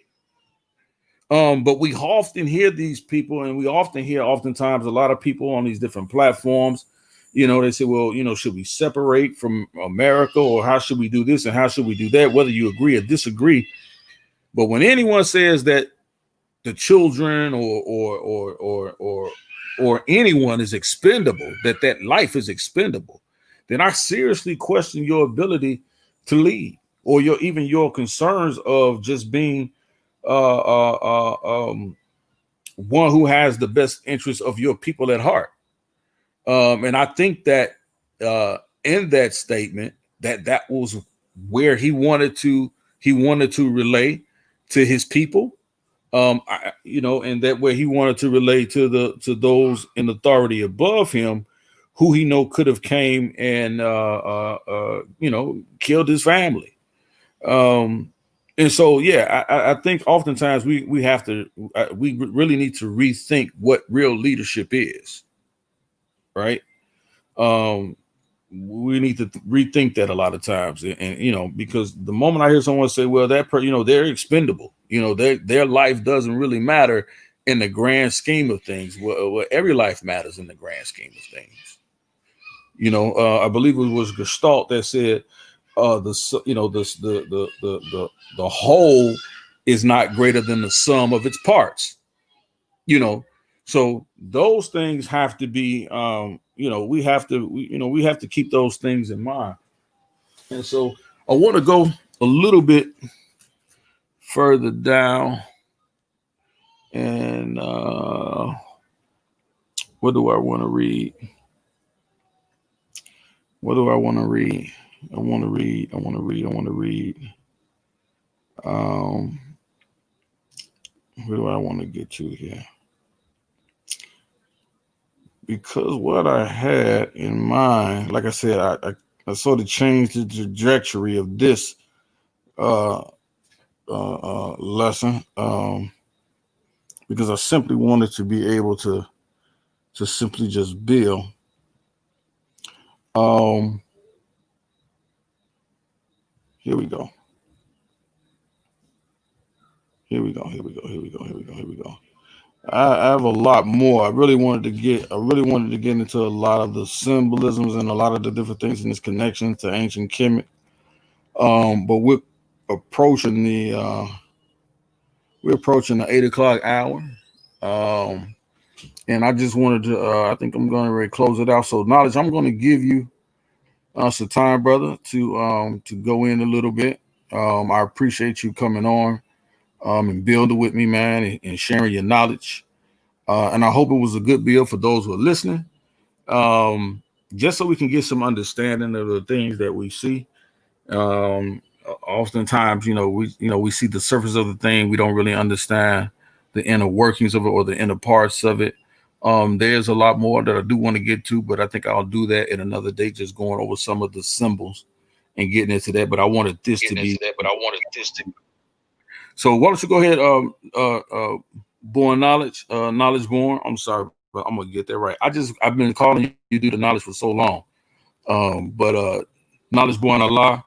But we often hear these people, and we often hear oftentimes a lot of people on these different platforms, they say, well, should we separate from America, or how should we do this and how should we do that, whether you agree or disagree. But when anyone says that the children or anyone is expendable, that life is expendable, then I seriously question your ability to lead, or even your concerns of just being one who has the best interest of your people at heart. And I think that in that statement, that was where he wanted to relay to his people. And that way he wanted to relate to those in authority above him, who he could have came and killed his family. And so, yeah, I think oftentimes we really need to rethink what real leadership is, right? We need to rethink that a lot of times, and because the moment I hear someone say, well, they're expendable, their life doesn't really matter in the grand scheme of things. Well, every life matters in the grand scheme of things. I believe it was Gestalt that said, the whole is not greater than the sum of its parts. So those things have to be, we have to keep those things in mind. And so I want to go a little bit further down, and what do I want to read? What do I want to read? I want to read. Where do I want to get to here? Because what I had in mind, like I said, I sort of changed the trajectory of this lesson, because I simply wanted to be able to simply just build. Here we go. Here we go. Here we go. Here we go. Here we go. Here we go. I have a lot more. I really wanted to get into a lot of the symbolisms and a lot of the different things in this connection to ancient Kemet. But approaching the uh, we're approaching the 8 o'clock hour. Um, and I just wanted to I think I'm going to really close it out. So knowledge, I'm going to give you some time, brother, to go in a little bit. I appreciate you coming on and building with me, man, and sharing your knowledge. And I hope it was a good build for those who are listening. Um, just so we can get some understanding of the things that we see. Oftentimes, we see the surface of the thing. We don't really understand the inner workings of it or the inner parts of it. There's a lot more that I do want to get to, but I think I'll do that in another day, just going over some of the symbols and getting into that. But I wanted this to be. So why don't you go ahead, born knowledge, knowledge born. I'm sorry, but I'm gonna get that right. I've been calling you do the knowledge for so long. But knowledge born Allah,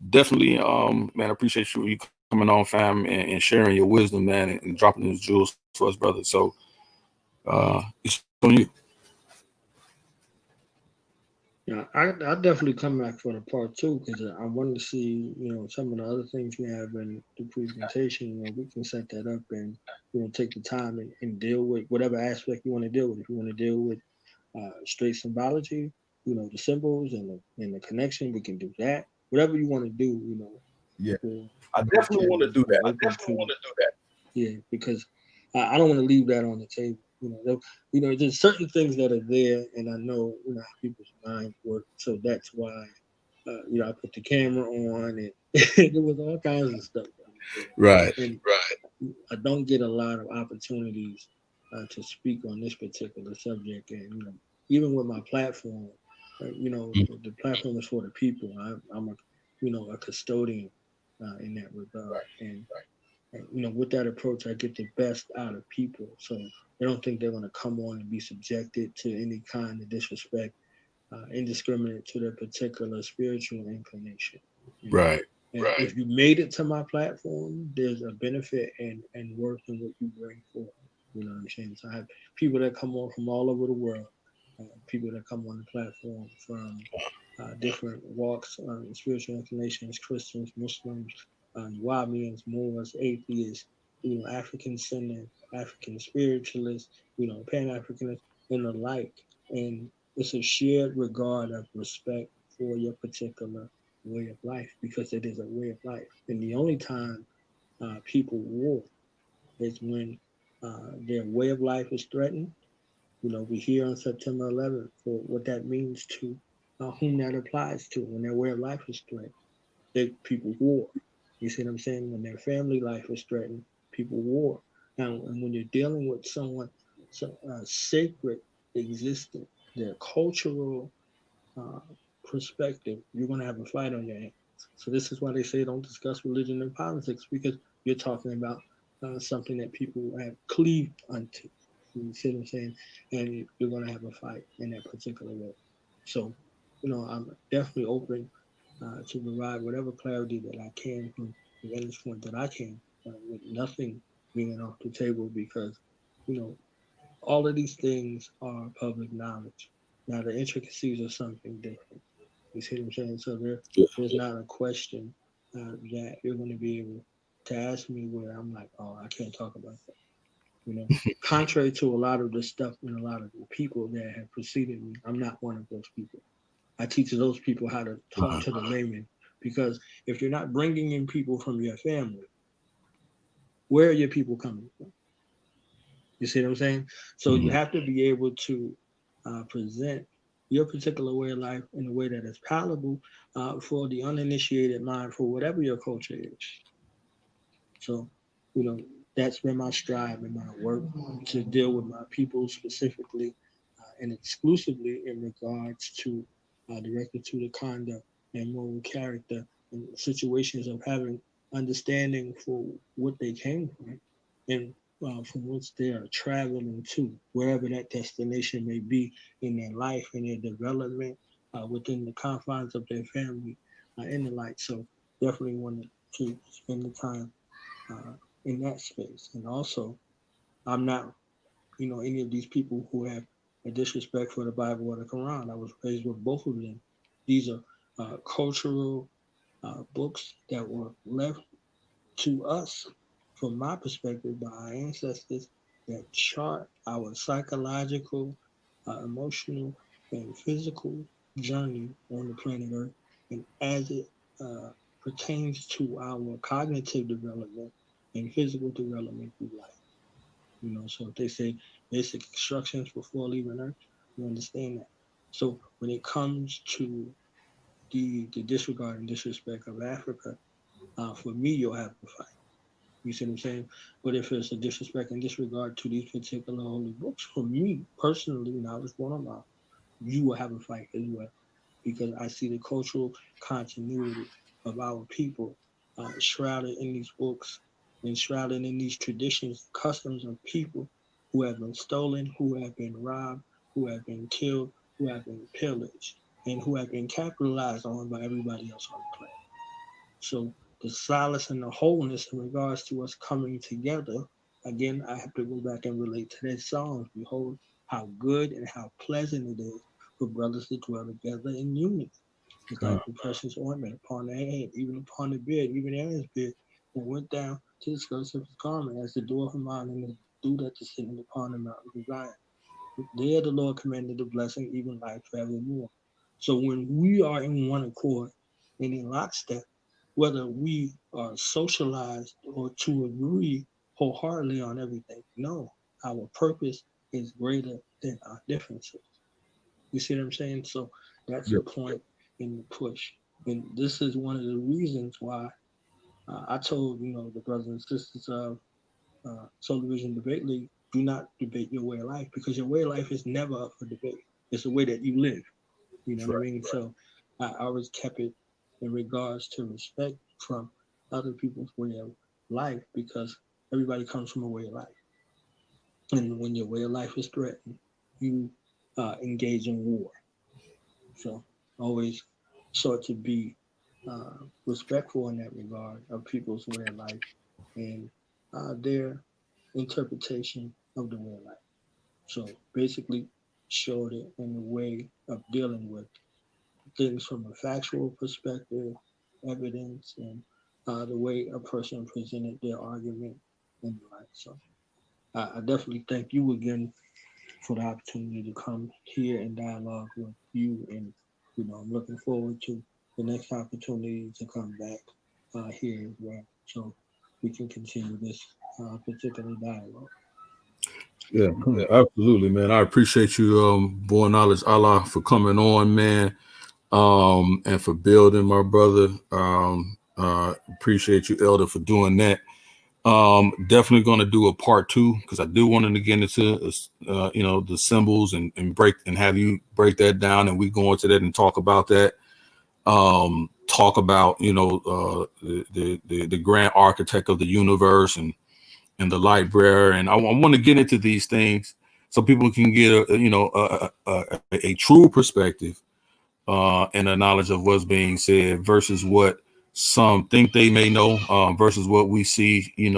definitely, man, I appreciate you coming on, fam, and sharing your wisdom, man, and dropping those jewels for us, brother. So it's on you. Yeah, I definitely come back for the part two because I want to see, some of the other things we have in the presentation. We can set that up and take the time and deal with whatever aspect you want to deal with. If you want to deal with straight symbology, the symbols and the connection, we can do that. Whatever you want to do, Yeah, the I definitely want to do that. yeah, because I don't want to leave that on the table. There's certain things that are there, and I know how people's minds work. So that's why I put the camera on, and there was all kinds of stuff. Right. And I don't get a lot of opportunities to speak on this particular subject, and even with my platform, the platform is for the people. I'm a custodian in that regard, and with that approach, I get the best out of people. So they don't think they're going to come on and be subjected to any kind of disrespect, indiscriminate to their particular spiritual inclination. Right. And if you made it to my platform, there's a benefit and worth in what you bring forth. You know what I'm saying? So I have people that come on from all over the world, people that come on the platform from different walks, spiritual inclinations, Christians, Muslims, Nubians, Moors, atheists, African sinners, African spiritualists, Pan-Africanists, and the like. And it's a shared regard of respect for your particular way of life because it is a way of life. And the only time people war is when their way of life is threatened. We hear on September 11th for what that means to whom that applies to when their way of life is threatened. People war. You see what I'm saying? When their family life is threatened, people war. Now, and when you're dealing with someone so sacred, existent, their cultural uh, perspective, you're going to have a fight on your hands. So this is why they say don't discuss religion and politics because you're talking about something that people have cleaved unto. You see what I'm saying? And you're going to have a fight in that particular way. So, I'm definitely open to provide whatever clarity that I can from the vantage point that I can, with nothing being off the table because, you know, all of these things are public knowledge. Now the intricacies are something different. You see what I'm saying? So there's not a question that you're going to be able to ask me where I'm like, oh, I can't talk about that. Contrary to a lot of the stuff and a lot of the people that have preceded me, I'm not one of those people. I teach those people how to talk to the layman because if you're not bringing in people from your family, where are your people coming from? You see what I'm saying? So you have to be able to present your particular way of life in a way that is palatable for the uninitiated mind for whatever your culture is. So, that's been my strive and my work to deal with my people specifically and exclusively in regards to directed to the conduct and moral character and situations of having understanding for what they came from and from which they are traveling to, wherever that destination may be in their life and their development within the confines of their family and the like. So definitely wanted to spend the time in that space. And also, I'm not, any of these people who have a disrespect for the Bible or the Quran. I was raised with both of them. These are cultural books that were left to us, from my perspective, by our ancestors that chart our psychological, emotional, and physical journey on the planet Earth, and as it uh, pertains to our cognitive development and physical development through life. So if they say basic instructions before leaving Earth, you understand that. So when it comes to the disregard and disrespect of Africa, for me, you'll have to fight. You see what I'm saying? But if it's a disrespect and disregard to these particular holy books, for me personally, when I was born on mouth, you will have a fight as well, because I see the cultural continuity of our people shrouded in these books and shrouded in these traditions, customs of people who have been stolen, who have been robbed, who have been killed, who have been pillaged, and who have been capitalized on by everybody else on the planet. So the solace and the wholeness in regards to us coming together, again, I have to go back and relate to that song. Behold, how good and how pleasant it is for brothers to dwell together in unity. It's like the precious ointment upon their head, even upon the beard, even Aaron's beard, that went down to the skirts of his garment as the door of Haman and the dew that descended upon the mountains of Zion. There the Lord commanded the blessing, even life forevermore. So when we are in one accord and in lockstep, whether we are socialized or to agree wholeheartedly on everything, no, our purpose is greater than our differences. You see what I'm saying? So that's the Yep. point in the push. And this is one of the reasons why I told, the brothers and sisters of Soul Vision Debate League, do not debate your way of life, because your way of life is never up for debate. It's the way that you live. You know That's what I right. mean? So I always kept it in regards to respect from other people's way of life, because everybody comes from a way of life. And when your way of life is threatened, you engage in war. So always sought to be respectful in that regard of people's way of life and their interpretation of the way of life. So basically, showed it in the way of dealing with things from a factual perspective, evidence, and the way a person presented their argument in life. So I definitely thank you again for the opportunity to come here and dialogue with you. And, I'm looking forward to the next opportunity to come back here as well. So we can continue this particular dialogue. Yeah, yeah, absolutely, man. I appreciate you, boy knowledge Allah, for coming on, man. And for building, my brother. Appreciate you, Elder, for doing that. Definitely going to do a part two, because I do want to get into the symbols and break and have you break that down, and we go into that and talk about that. Talk about the grand architect of the universe and the light bearer, and I want to get into these things so people can get a true perspective and a knowledge of what's being said versus what some think they may know, versus what we see, in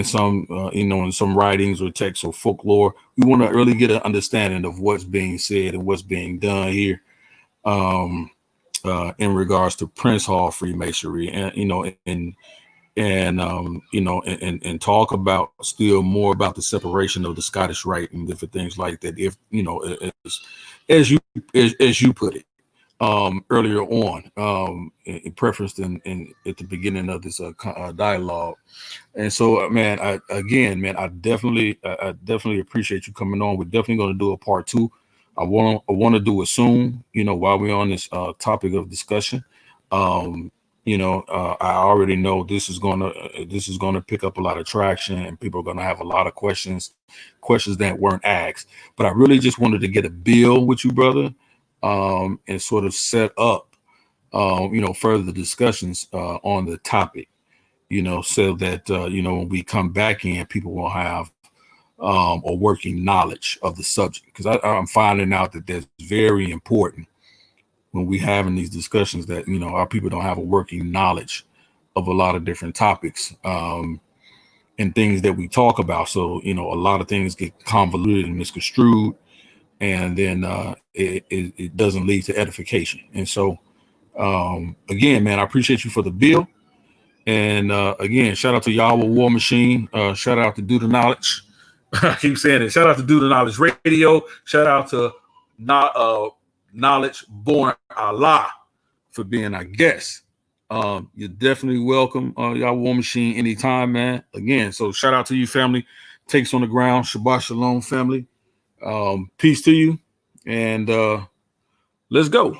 some, in some writings or texts or folklore. We want to really get an understanding of what's being said and what's being done here, in regards to Prince Hall Freemasonry, and and talk about still more about the separation of the Scottish Rite and different things like that. If as you as you put it earlier on, in preference in at the beginning of this dialogue. And so, man, I definitely appreciate you coming on. We're definitely going to do a part two. I want to do it soon. While we're on this topic of discussion. I already know this is gonna pick up a lot of traction, and people are gonna have a lot of questions that weren't asked. But I really just wanted to get a bill with you, brother, and sort of set up, further discussions on the topic, so that when we come back in, people will have a working knowledge of the subject, because I'm finding out that that's very important when we having these discussions, that our people don't have a working knowledge of a lot of different topics and things that we talk about. So, you know, a lot of things get convoluted and misconstrued, and then it doesn't lead to edification. And so, again, man, I appreciate you for the bill. And again, shout out to Yahweh War Machine. Shout out to Do the Knowledge. I keep saying it. Shout out to Do the Knowledge Radio. Shout out to Knowledge Born Allah for being our guest. You're definitely welcome, Yahweh War Machine, anytime, man. Again, so shout out to you, family. Takes on the ground. Shabbat Shalom, family. Peace to you. And let's go.